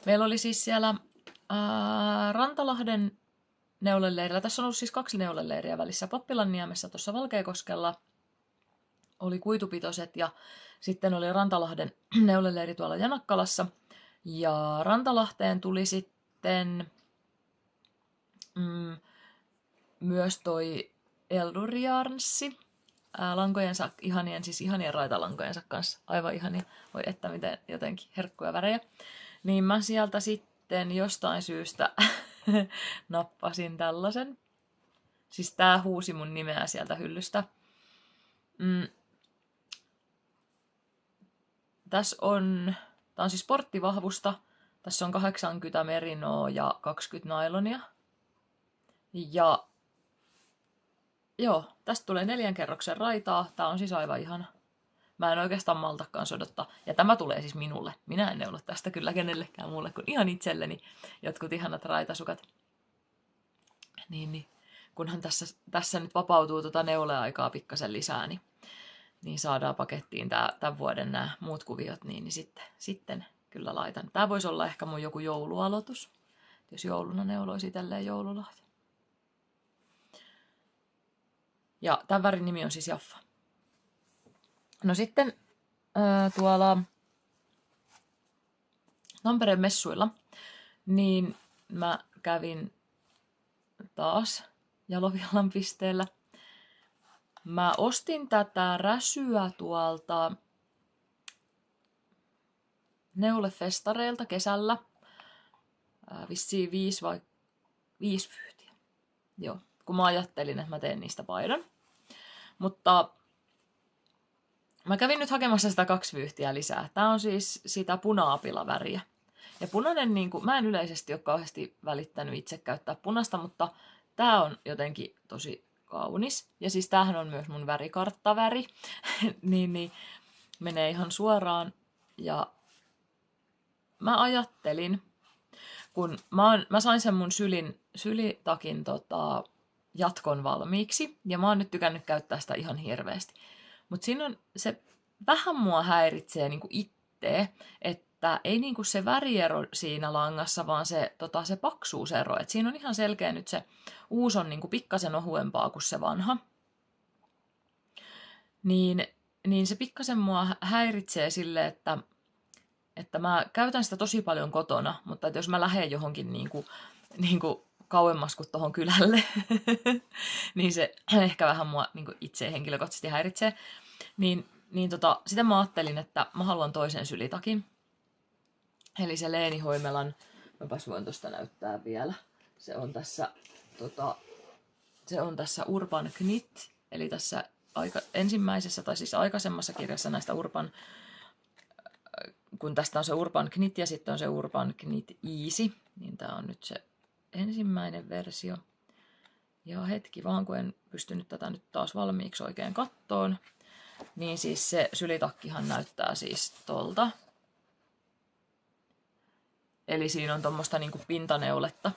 Meillä oli siis siellä Rantalahden neuleleirillä. Tässä on ollut siis 2 neuleleiriä välissä. Pappilanniemessä tuossa Valkeakoskella oli kuitupitoiset ja sitten oli Rantalahden neuleleiri tuolla Janakkalassa. Ja Rantalahteen tuli sitten myös toi Elduriarnssi lankojensa, ihanien raitalankojensa kanssa. Aivan ihania. Voi että miten jotenkin herkkuja värejä. Niin mä sieltä sitten jostain syystä nappasin tällaisen. Siis tää huusi mun nimeä sieltä hyllystä. Tää on siis sporttivahvusta. Tässä on 80 merinoa ja 20 nailonia. Ja joo, tästä tulee 4 kerroksen raitaa. Tää on siis aivan ihana. Mä en oikeastaan maltakaan odottaa. Ja tämä tulee siis minulle. Minä en neulo tästä kyllä kenellekään muulle kuin ihan itselleni. Jotkut ihanat raitasukat. Niin. Kunhan tässä nyt vapautuu neuleaikaa pikkasen lisää, niin saadaan pakettiin tämän vuoden nämä muut kuviot, niin sitten kyllä laitan. Tämä voisi olla ehkä mun joku joulualoitus, jos jouluna neuloisi tälleen joululahja. Ja tämän värin nimi on siis Jaffa. No sitten tuolla Tampereen messuilla, niin mä kävin taas Jalovialan pisteellä. Mä ostin tätä räsyä tuolta neulefestareilta kesällä. Vissiin 5 vyyhtiä. Joo, kun mä ajattelin, että mä teen niistä paidan. Mutta mä kävin nyt hakemassa sitä 2 vyyhtiä lisää. Tää on siis sitä puna-apilaväriä. Ja punainen, mä en yleisesti ole kauheasti välittänyt itse käyttää punasta, mutta tää on jotenkin tosi kaunis. Ja siis tämähän on myös mun värikarttaväri. niin menee ihan suoraan. Ja mä ajattelin, kun mä sain sen mun sylitakin jatkon valmiiksi. Ja mä oon nyt tykännyt käyttää sitä ihan hirveästi. Mutta siinä on se vähän mua häiritsee itse, että ei se väriero siinä langassa, vaan se paksuusero. Et siinä on ihan selkeä nyt se uusi on pikkasen ohuempaa kuin se vanha. Niin se pikkasen mua häiritsee sille, että mä käytän sitä tosi paljon kotona, mutta että jos mä lähden johonkin kauemmas kuin tuohon kylälle, niin se ehkä vähän mua itse henkilökohtaisesti häiritsee. Sitä mä ajattelin, että mä haluan toisen sylitakin. Eli se Leeni Hoimelan, mäpäs voin tuosta näyttää vielä. Se on tässä Urban Knit, eli tässä ensimmäisessä tai siis aikaisemmassa kirjassa näistä Urban, kun tästä on se Urban Knit ja sitten on se Urban Knit Easy, niin tää on nyt se ensimmäinen versio. Ja hetki vaan, kun en pystynyt tätä nyt taas valmiiksi oikein kattoon, niin siis se sylitakkihan näyttää siis tolta. Eli siinä on tommoista pintaneuletta.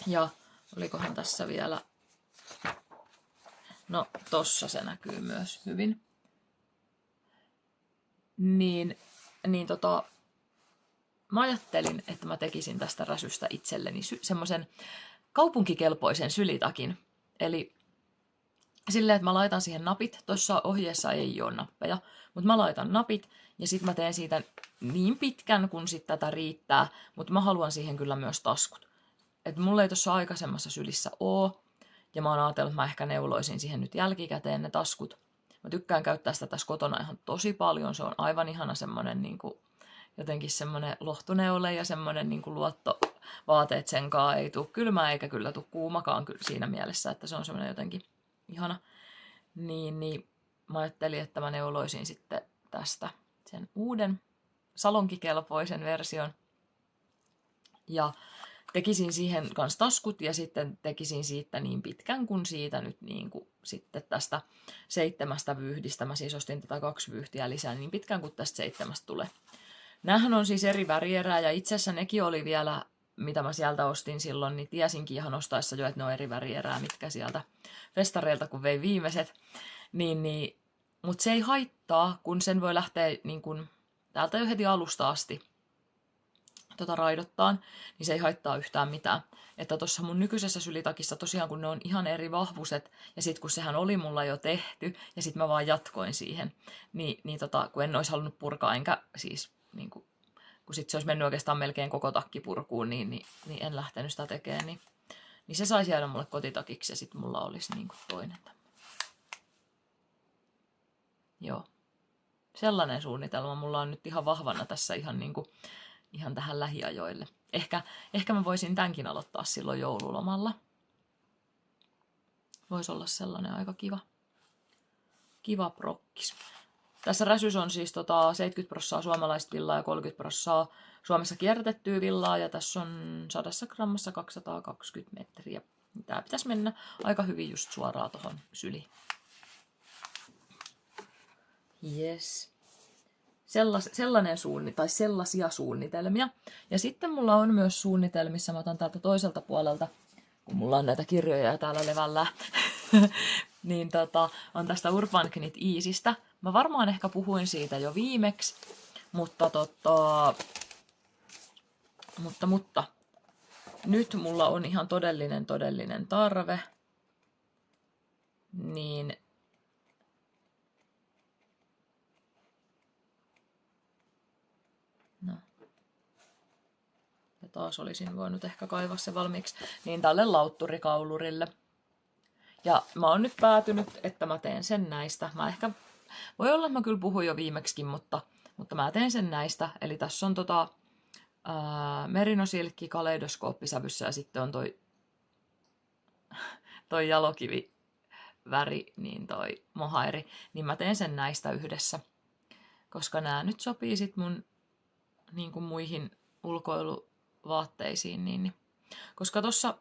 Ja olikohan tässä vielä... No tossa se näkyy myös hyvin. Mä ajattelin, että mä tekisin tästä räsystä itselleni semmoisen kaupunkikelpoisen sylitakin. Eli silleen, että mä laitan siihen napit. Tuossa ohjeessa ei ole nappeja, mutta mä laitan napit ja sitten mä teen siitä niin pitkän, kun sitten tätä riittää, mutta mä haluan siihen kyllä myös taskut. Et mulla ei tuossa aikaisemmassa sylissä oo, ja mä oon ajatellut, että mä ehkä neuloisin siihen nyt jälkikäteen ne taskut. Mä tykkään käyttää sitä tässä kotona ihan tosi paljon, se on aivan ihana semmonen jotenkin semmonen lohtuneule ja semmonen luottovaateet sen kaa ei tuu kylmää eikä kyllä tuu kuumakaan siinä mielessä, että se on semmonen jotenkin ihana. Niin mä ajattelin, että mä neuloisin sitten tästä sen uuden salonkikelpoisen version. Ja tekisin siihen kanssa taskut ja sitten tekisin siitä niin pitkän kuin siitä nyt sitten tästä 7 vyyhdistä. Mä siis ostin tätä 2 vyyhtiä lisää niin pitkän kuin tästä 7 tulee. Nämähän on siis eri värierää ja itse asiassa nekin oli vielä, mitä mä sieltä ostin silloin, niin tiesinkin ihan ostaessa jo, että ne on eri värierää, mitkä sieltä festareilta kun vei viimeiset. Mutta se ei haittaa, kun sen voi lähteä täältä jo heti alusta asti raidottaan, niin se ei haittaa yhtään mitään. Että tuossa mun nykyisessä sylitakissa tosiaan, kun ne on ihan eri vahvuiset, ja sitten kun sehän oli mulla jo tehty, ja sitten mä vaan jatkoin siihen, niin kun en olisi halunnut purkaa, enkä siis, niin kun sitten se olisi mennyt oikeastaan melkein koko takki purkuun, niin en lähtenyt sitä tekemään, niin se saisi jäädä mulle kotitakiksi, ja sitten mulla olisi niin kuin toinen. Joo. Sellainen suunnitelma mulla on nyt ihan vahvana tässä ihan tähän lähiajoille. Ehkä mä voisin tämänkin aloittaa silloin joululomalla. Voisi olla sellainen aika kiva prokkis. Tässä räsys on siis 70% suomalaista villaa ja 30% Suomessa kierrätettyä villaa. Ja tässä on 100 grammassa 220 metriä. Tää pitäisi mennä aika hyvin just suoraan tuohon syliin. Yes. Sellainen tai sellaisia suunnitelmia. Ja sitten mulla on myös suunnitelmissa, mä otan täältä toiselta puolelta, kun mulla on näitä kirjoja täällä levällä, niin on tästä Urban Knit Easystä. Mä varmaan ehkä puhuin siitä jo viimeksi, mutta nyt mulla on ihan todellinen tarve, niin no. Ja taas olisin voinut ehkä kaivaa se valmiiksi. Niin tälle lautturikaulurille. Ja mä oon nyt päätynyt, että mä teen sen näistä. Voi olla, että mä kyllä puhuin jo viimeksikin, mutta mä teen sen näistä. Eli tässä on merinosilkki kaleidoskooppisävyssä ja sitten on toi jalokiviväri, niin toi mohairi. Niin mä teen sen näistä yhdessä. Koska nämä nyt sopii sit mun niin kuin muihin ulkoiluvaatteisiin. Niin. Koska tuossa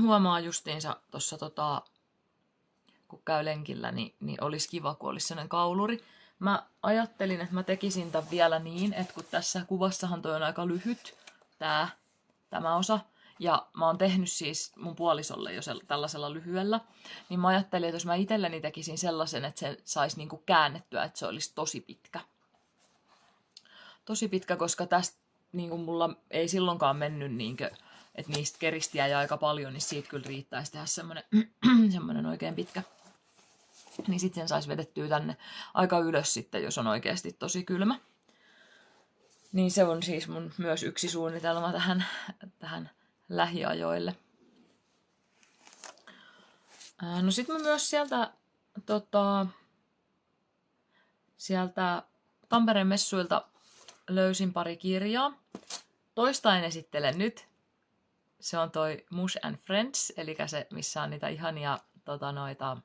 huomaa justiinsa tuossa kun käy lenkillä, niin olisi kiva, kun olisi sellainen kauluri. Mä ajattelin, että mä tekisin tämän vielä niin, että kun tässä kuvassahan toi on aika lyhyt, tämä osa, ja mä oon tehnyt siis mun puolisolle jo tällaisella lyhyellä, niin mä ajattelin, että jos mä itselleni tekisin sellaisen, että se saisi niinku käännettyä, että se olisi tosi pitkä. Tosi pitkä, koska tästä niinku mulla ei silloinkaan mennyt että niistä keristiä ja aika paljon, niin siitä kyllä riittäisi tehdä semmoinen oikein pitkä. Niin sitten sen saisi vedettyä tänne aika ylös sitten, jos on oikeasti tosi kylmä. Niin se on siis mun myös yksi suunnitelma tähän lähiajoille. No sitten mä myös sieltä Tampereen messuilta löysin pari kirjaa. Toista en esittele nyt. Se on toi Mush and Friends, eli se, missä on niitä ihania noita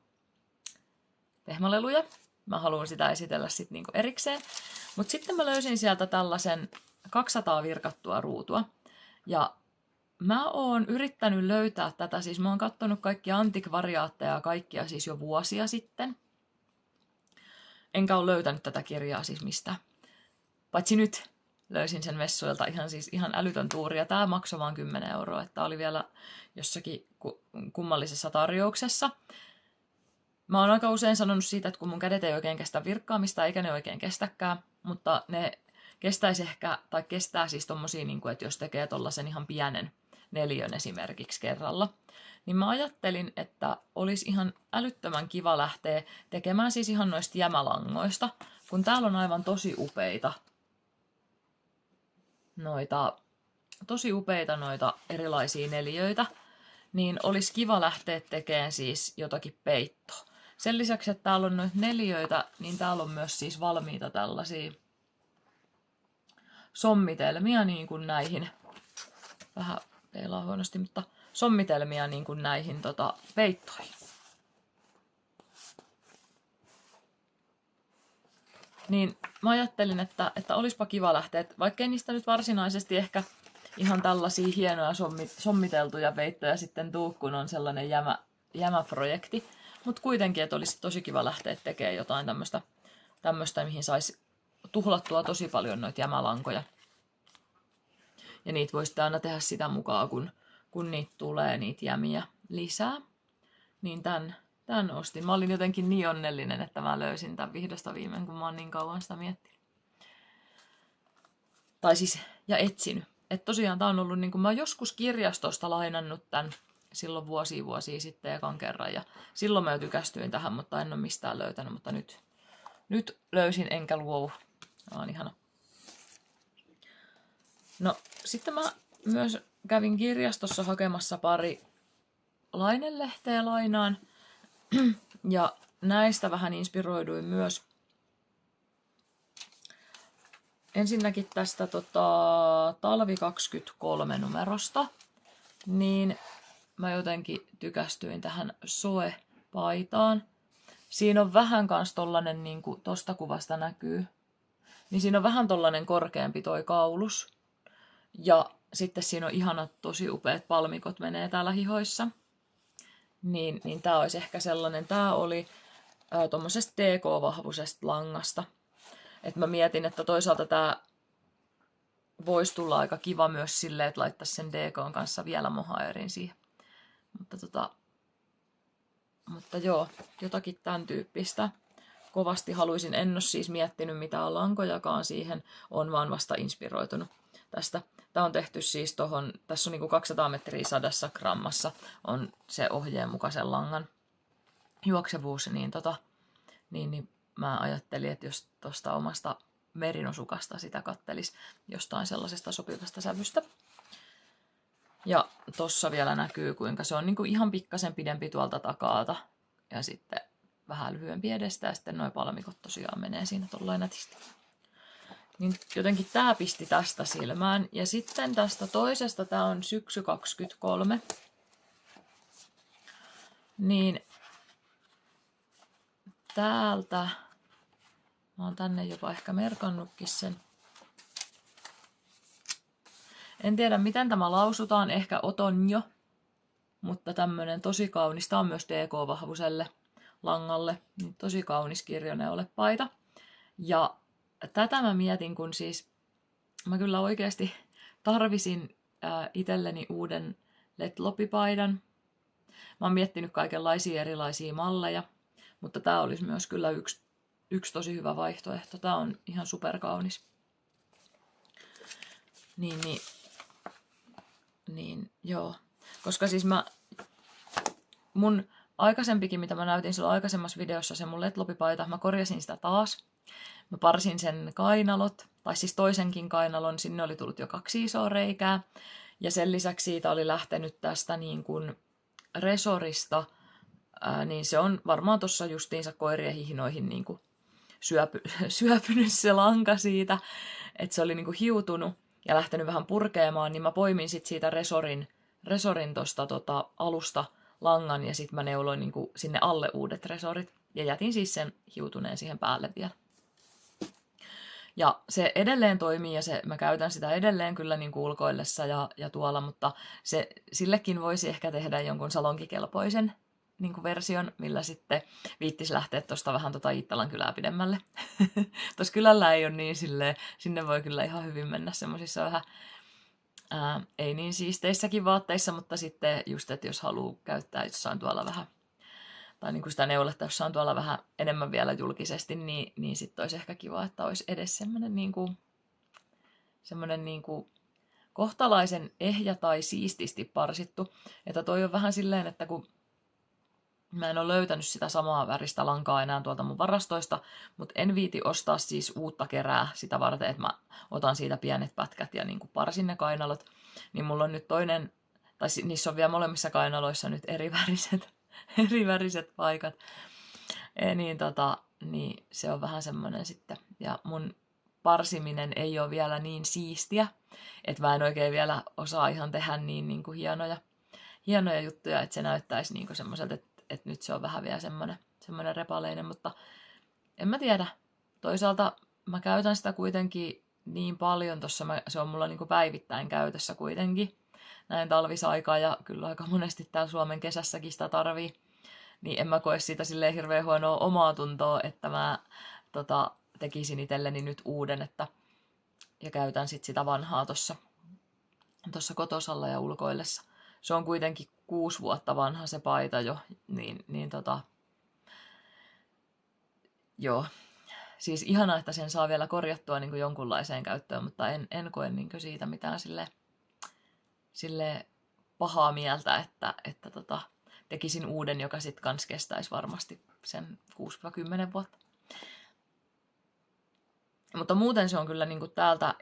pehmoleluja. Mä haluan sitä esitellä sitten niinku erikseen. Mutta sitten mä löysin sieltä tällaisen 200 virkattua ruutua. Ja mä oon yrittänyt löytää tätä, siis mä oon kattonut kaikkia antikvariaatteja ja kaikkia siis jo vuosia sitten. Enkä ole löytänyt tätä kirjaa siis mistään. Paitsi nyt löysin sen messuilta ihan älytön tuuri, ja tää maksoi vaan 10 €. Että oli vielä jossakin kummallisessa tarjouksessa. Mä oon aika usein sanonut siitä, että kun mun kädet ei oikein kestä virkkaamista, eikä ne oikein kestäkään, mutta ne kestäisi ehkä, tai kestää siis tommosia, että jos tekee tollasen ihan pienen neliön esimerkiksi kerralla, niin mä ajattelin, että olisi ihan älyttömän kiva lähteä tekemään siis ihan noista jämälangoista, kun täällä on aivan tosi upeita noita erilaisia neliöitä, niin olisi kiva lähteä tekemään siis jotakin peittoa. Sen lisäksi, että täällä on noita neliöitä, niin täällä on myös siis valmiita tällaisia sommitelmia niin kuin näihin, vähän peilaa huonosti, mutta sommitelmia niin kuin näihin peittoihin. Niin mä ajattelin, että olisipa kiva lähteä, vaikkei niistä nyt varsinaisesti ehkä ihan tällaisia hienoja sommiteltuja peittoja sitten tuu, kun on sellainen jämäprojekti. Mutta kuitenkin, että olisi tosi kiva lähteä tekemään jotain tämmöistä, mihin saisi tuhlattua tosi paljon noita jämälankoja. Ja niitä voisi aina tehdä sitä mukaan, kun niitä tulee niitä jämiä lisää. Niin tämän ostin. Mä olin jotenkin niin onnellinen, että mä löysin tämän vihdosta viimein, kun mä oon niin kauan sitä miettinyt. Tai siis ja etsinyt. Että tosiaan tää on ollut, niin kuin mä oon joskus kirjastosta lainannut tän silloin vuosia sitten ekan kerran. Ja silloin mä jo tykästyin tähän, mutta en ole mistään löytänyt. Mutta nyt löysin enkä luovu. On ihana. No sitten mä myös kävin kirjastossa hakemassa pari lainelehteä lainaan. Ja näistä vähän inspiroiduin myös. Ensinnäkin tästä talvi 23 numerosta, niin mä jotenkin tykästyin tähän Soe-paitaan. Siinä on vähän kans tollanen, niin kuin tosta kuvasta näkyy, niin siinä on vähän tollanen korkeampi toi kaulus. Ja sitten siinä on ihanat, tosi upeat palmikot menee täällä hihoissa. Niin tää olisi ehkä sellainen, tää oli tommosesta DK-vahvuisesta langasta. Et mä mietin, että toisaalta tää voisi tulla aika kiva myös silleen, että laittaisi sen DK:n kanssa vielä mohairin siihen. Mutta joo, jotakin tämän tyyppistä. Kovasti haluaisin, en ole siis miettinyt mitään lankojakaan siihen, on vaan vasta inspiroitunut tästä. Tämä on tehty siis tohon, tässä on niinku 200 metriä 100 grammassa, on se ohjeen mukaisen langan juoksevuus, niin mä ajattelin, että jos tuosta omasta merinosukasta sitä kattelisi jostain sellaisesta sopivasta sävystä. Ja tossa vielä näkyy, kuinka se on niinku ihan pikkasen pidempi tuolta takaata ja sitten vähän lyhyempi edestä ja sitten noi palmikot tosiaan menee siinä tollain nätisti. Niin jotenkin tää pisti tästä silmään. Ja sitten tästä toisesta, tää on syksy 23. Niin täältä, mä oon tänne jopa ehkä merkannutkin sen. En tiedä miten tämä lausutaan, ehkä otonjo, mutta tämmönen tosi kaunis. Tää on myös DK-vahvuiselle langalle, niin tosi kaunis kirjoneolepaita. Ja tätä mä mietin, kun siis mä kyllä oikeasti tarvisin itselleni uuden LED-lopipaidan. Mä oon miettinyt kaikenlaisia erilaisia malleja, mutta tää olisi myös kyllä yksi tosi hyvä vaihtoehto. Tää on ihan superkaunis. Niin joo. Koska siis mun aikaisempikin, mitä mä näytin silloin aikaisemmassa videossa, se mun LED-lopipaita, mä korjasin sitä taas. Mä parsin sen kainalot, tai siis toisenkin kainalon, sinne oli tullut jo 2 isoa reikää. Ja sen lisäksi siitä oli lähtenyt tästä niin kuin resorista, niin se on varmaan tuossa justiinsa koirien hihnoihin niin kuin syöpynyt se lanka siitä, että se oli niin kuin hiutunut ja lähtenyt vähän purkeamaan, niin mä poimin sit siitä resorin tosta alusta langan ja sitten mä neuloin niin kuin sinne alle uudet resorit ja jätin siis sen hiutuneen siihen päälle vielä. Ja se edelleen toimii ja mä käytän sitä edelleen kyllä niin kuin ulkoillessa ja tuolla, mutta sillekin voisi ehkä tehdä jonkun salonkikelpoisen niin kuin version, millä sitten viittisi lähteä tuosta vähän Iittalan kylää pidemmälle. Tuossa kylällä ei ole niin silleen, sinne voi kyllä ihan hyvin mennä semmoisissa vähän ei niin siisteissäkin vaatteissa, mutta sitten just, että jos haluaa käyttää jossain tuolla vähän, tai niin kuin sitä neuletta jossain tuolla vähän enemmän vielä julkisesti, niin sitten olisi ehkä kiva, että olisi edes semmoinen niin kuin kohtalaisen ehjä tai siististi parsittu. Että toi on vähän silleen, että kun mä en ole löytänyt sitä samaa väristä lankaa enää tuolta mun varastoista, mutta en viiti ostaa siis uutta kerää sitä varten, että mä otan siitä pienet pätkät ja niin kuin parsin ne kainalot. Niin mulla on nyt toinen, tai niissä on vielä molemmissa kainaloissa nyt eri väriset paikat. Niin se on vähän semmoinen sitten. Ja mun parsiminen ei ole vielä niin siistiä, että mä en oikein vielä osaa ihan tehdä niin kuin hienoja juttuja, että se näyttäisi niin kuin semmoiselta, että nyt se on vähän vielä semmoinen repaleinen, mutta en mä tiedä. Toisaalta mä käytän sitä kuitenkin niin paljon tossa, se on mulla niin kuin päivittäin käytössä kuitenkin näin talvisaikaa ja kyllä aika monesti täällä Suomen kesässäkin sitä tarvii. Niin en mä koe siitä silleen hirveän huonoa omaa tuntoa, että mä tekisin itselleni nyt uuden, ja käytän sit sitä vanhaa tossa kotosalla ja ulkoillessa. Se on kuitenkin 6 vuotta vanha se paita jo, joo. siis ihanaa, että sen saa vielä korjattua niin kuin jonkunlaiseen käyttöön, mutta en koe niin kuin siitä mitään sille pahaa mieltä, että tekisin uuden, joka sitten kans kestäisi varmasti sen 6-10 vuotta. Mutta muuten se on kyllä niin kuin täältä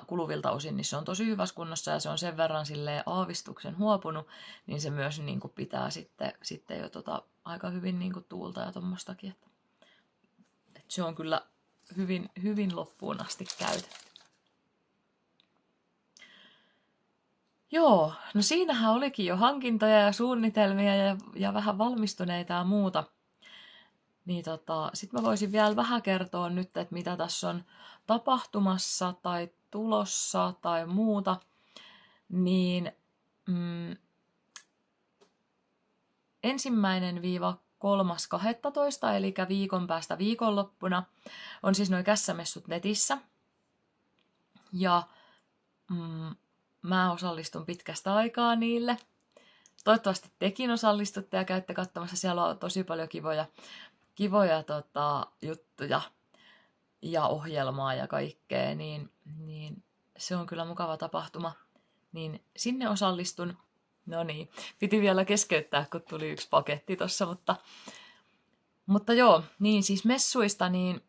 kuluvilta osin, niin se on tosi hyvässä kunnossa ja se on sen verran aavistuksen huopunut, niin se myös niin kuin pitää sitten jo aika hyvin niin kuin tuulta ja tommostakin. Että se on kyllä hyvin, hyvin loppuun asti käytetty. Joo, no siinähän olikin jo hankintoja ja suunnitelmia ja vähän valmistuneita ja muuta. Niin sitten mä voisin vielä vähän kertoa nyt, että mitä tässä on tapahtumassa tai tulossa tai muuta. Niin 1.–3.12. eli viikon päästä viikonloppuna on siis noi kässämessut netissä. Ja mä osallistun pitkästä aikaa niille. Toivottavasti tekin osallistutte ja käytte katsomassa. Siellä on tosi paljon kivoja juttuja ja ohjelmaa ja kaikkea, niin se on kyllä mukava tapahtuma. Niin sinne osallistun. No niin, piti vielä keskeyttää, kun tuli yksi paketti tossa, mutta joo, niin siis messuista, niin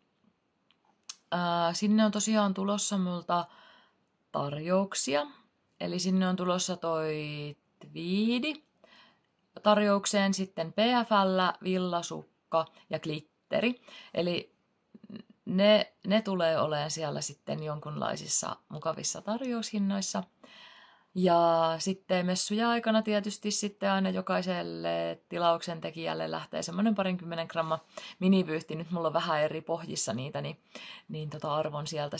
sinne on tosiaan tulossa multa tarjouksia. Eli sinne on tulossa toi twiidi tarjoukseen, sitten PFL, villasukka ja glitteri. Eli ne tulee olemaan siellä sitten jonkunlaisissa mukavissa tarjoushinnoissa. Ja sitten messuja aikana tietysti sitten aina jokaiselle tilauksen tekijälle lähtee semmoinen 20 gramma minivyyhti. Nyt mulla on vähän eri pohjissa niitä, niin arvon sieltä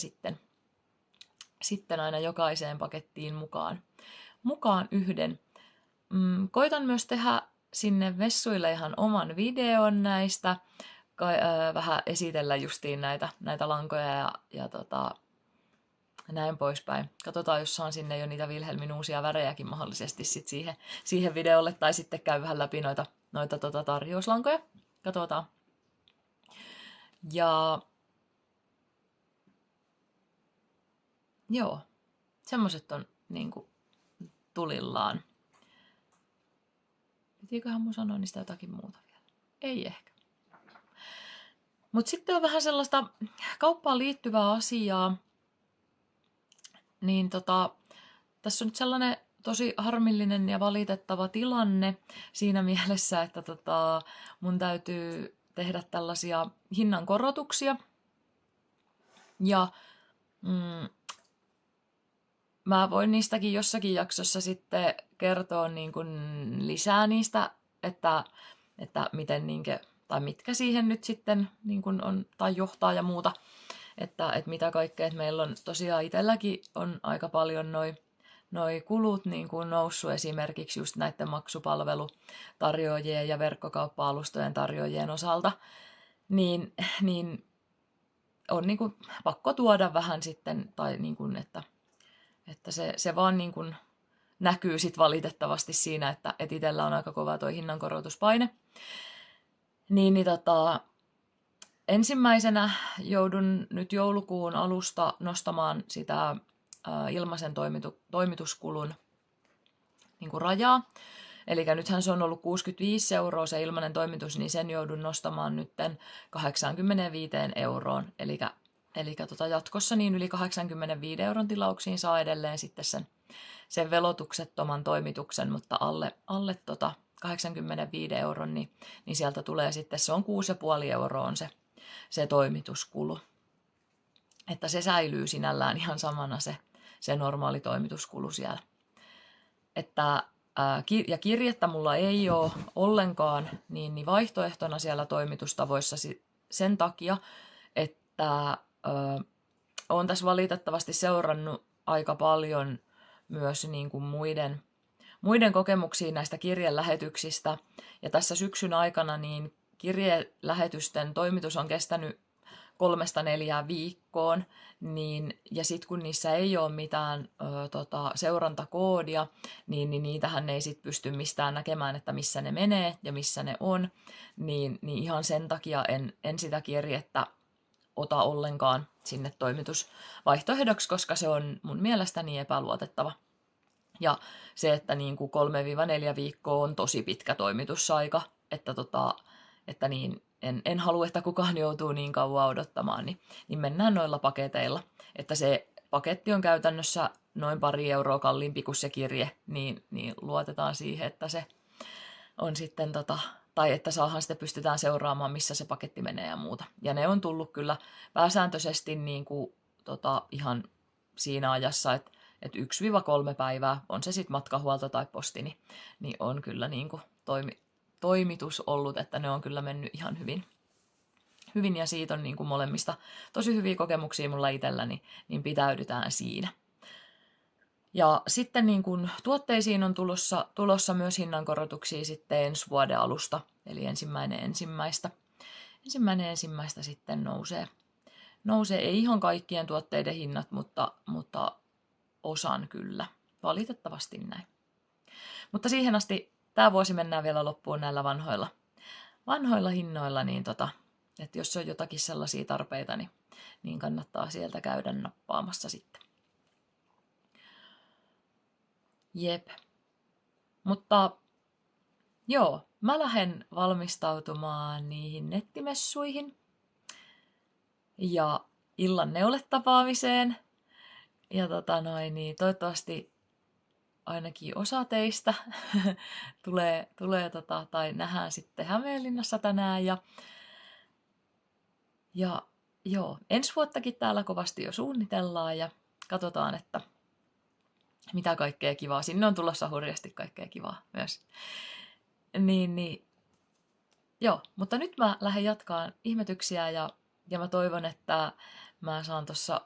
sitten aina jokaiseen pakettiin mukaan yhden. Koitan myös tehdä sinne messuille ihan oman videon näistä, vähän esitellä justiin näitä lankoja ja näin poispäin. Katsotaan, jos saan sinne jo niitä Wilhelmin uusia värejäkin mahdollisesti sit siihen videolle, tai sitten käy vähän läpi noita tarjouslankoja. Katsotaan. Ja joo, semmoset on niinku tulillaan. Pitiköhän mun sanoa niistä jotakin muuta vielä? Ei ehkä. Mutta sitten on vähän sellaista kauppaan liittyvää asiaa. Niin tässä on nyt sellainen tosi harmillinen ja valitettava tilanne siinä mielessä, että mun täytyy tehdä tällaisia hinnankorotuksia. Ja mä voin niistäkin jossakin jaksossa sitten kertoa niin kuin lisää niistä, että miten tai mitkä siihen nyt sitten niin kuin on tai johtaa ja muuta. Että mitä kaikkea, että meillä on tosiaan itselläkin on aika paljon noi kulut niin kuin noussut esimerkiksi just näiden maksupalvelutarjoajien ja verkkokauppa-alustojen tarjoajien osalta, niin on niin kuin pakko tuoda vähän sitten, tai niin kuin, että se vaan niin kuin näkyy sit valitettavasti siinä, että itsellä on aika kova toi hinnankorotuspaine. Ensimmäisenä joudun nyt joulukuun alusta nostamaan sitä ilmaisen toimituskulun niin kuin rajaa. Eli nythän se on ollut 65 € se ilmainen toimitus, niin sen joudun nostamaan nytten 85 €. Eli jatkossa niin yli 85 € tilauksiin saa edelleen sitten sen velotuksettoman toimituksen, mutta alle 85 € niin sieltä tulee sitten, se on 6,5 € on se toimituskulu. Että se säilyy sinällään ihan samana se normaali toimituskulu siellä. Ja kirjettä mulla ei ole ollenkaan niin vaihtoehtona siellä toimitustavoissa sen takia, että olen tässä valitettavasti seurannut aika paljon myös niin kuin muiden kokemuksia näistä kirjelähetyksistä. Ja tässä syksyn aikana niin kirjelähetysten toimitus on kestänyt 3-4 viikkoon, ja sitten kun niissä ei ole mitään seurantakoodia, niin niitähän ei sit pysty mistään näkemään, että missä ne menee ja missä ne on, niin ihan sen takia en sitä kirjettä ota ollenkaan sinne toimitusvaihtoehdoksi, koska se on mun mielestä niin epäluotettava. Ja se, että niin kuin 3-4 viikkoa on tosi pitkä toimitusaika, että niin, en halua, että kukaan joutuu niin kauan odottamaan, niin mennään noilla paketeilla. Että se paketti on käytännössä noin 2 euroa kalliimpi kuin se kirje, niin luotetaan siihen, että se on sitten tai että pystytään seuraamaan, missä se paketti menee ja muuta. Ja ne on tullut kyllä pääsääntöisesti niin kuin, ihan siinä ajassa, että 1-3 päivää, on se sitten matkahuolto tai posti, niin on kyllä niin kuin toimitus ollut, että ne on kyllä mennyt ihan hyvin ja siitä on niin kuin molemmista tosi hyviä kokemuksia mulla itselläni, niin pitäydytään siinä. Ja sitten niin kuin tuotteisiin on tulossa myös hinnankorotuksia sitten ensi vuoden alusta, eli 1.1. sitten nousee, ei ihan kaikkien tuotteiden hinnat, mutta osan kyllä, valitettavasti näin. Mutta siihen asti tämä vuosi mennään vielä loppuun näillä vanhoilla hinnoilla, niin että jos on jotakin sellaisia tarpeita, niin kannattaa sieltä käydä nappaamassa sitten. Jep. Mutta joo, mä lähden valmistautumaan niihin nettimessuihin ja illan neuletapaamiseen. Ja niin toivottavasti ainakin osa teistä tulee tai nähdään sitten Hämeenlinnassa tänään. Ja joo, ensi vuottakin täällä kovasti jo suunnitellaan ja katsotaan, että mitä kaikkea kivaa. Sinne on tulossa hurjasti kaikkea kivaa myös. Joo, mutta nyt mä lähden jatkaan ihmetyksiä ja mä toivon, että mä saan tuossa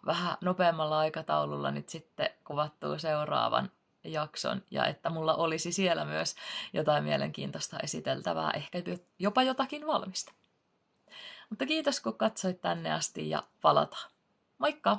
vähän nopeammalla aikataululla nyt sitten kuvattua seuraavan jakson ja että mulla olisi siellä myös jotain mielenkiintoista esiteltävää, ehkä jopa jotakin valmista. Mutta kiitos kun katsoit tänne asti ja palataan. Moikka!